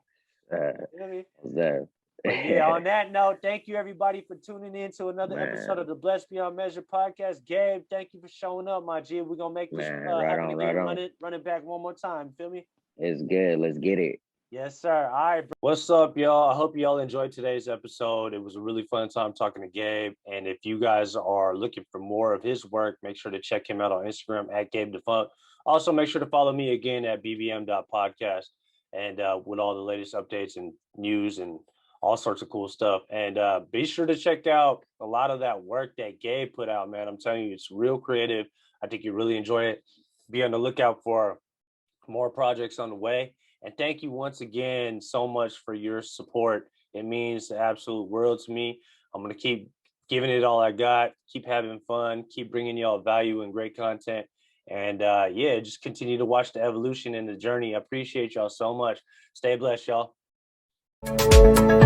A: You know what I mean?
B: that
A: But yeah, on that note, thank you everybody for tuning in to another episode of
B: man,
A: the Blessed Beyond Measure podcast. Gabe, thank you for showing up, my G. We're gonna make this
B: man, right
A: happen
B: on, right
A: again.
B: on.
A: Run it back one more time. Feel me?
B: It's good. Let's get it.
A: Yes, sir. All right. What's up, y'all? I hope y'all enjoyed today's episode. It was a really fun time talking to Gabe. And if you guys are looking for more of his work, make sure to check him out on Instagram at Gabe Defunct. Also, make sure to follow me again at bbm.podcast and with all the latest updates and news and all sorts of cool stuff. And be sure to check out a lot of that work that Gabe put out, man. I'm telling you, it's real creative. I think you really enjoy it. Be on the lookout for more projects on the way. And thank you once again so much for your support. It means the absolute world to me. I'm going to keep giving it all I got, keep having fun, keep bringing y'all value and great content. And yeah, just continue to watch the evolution and the journey. I appreciate y'all so much. Stay blessed, y'all.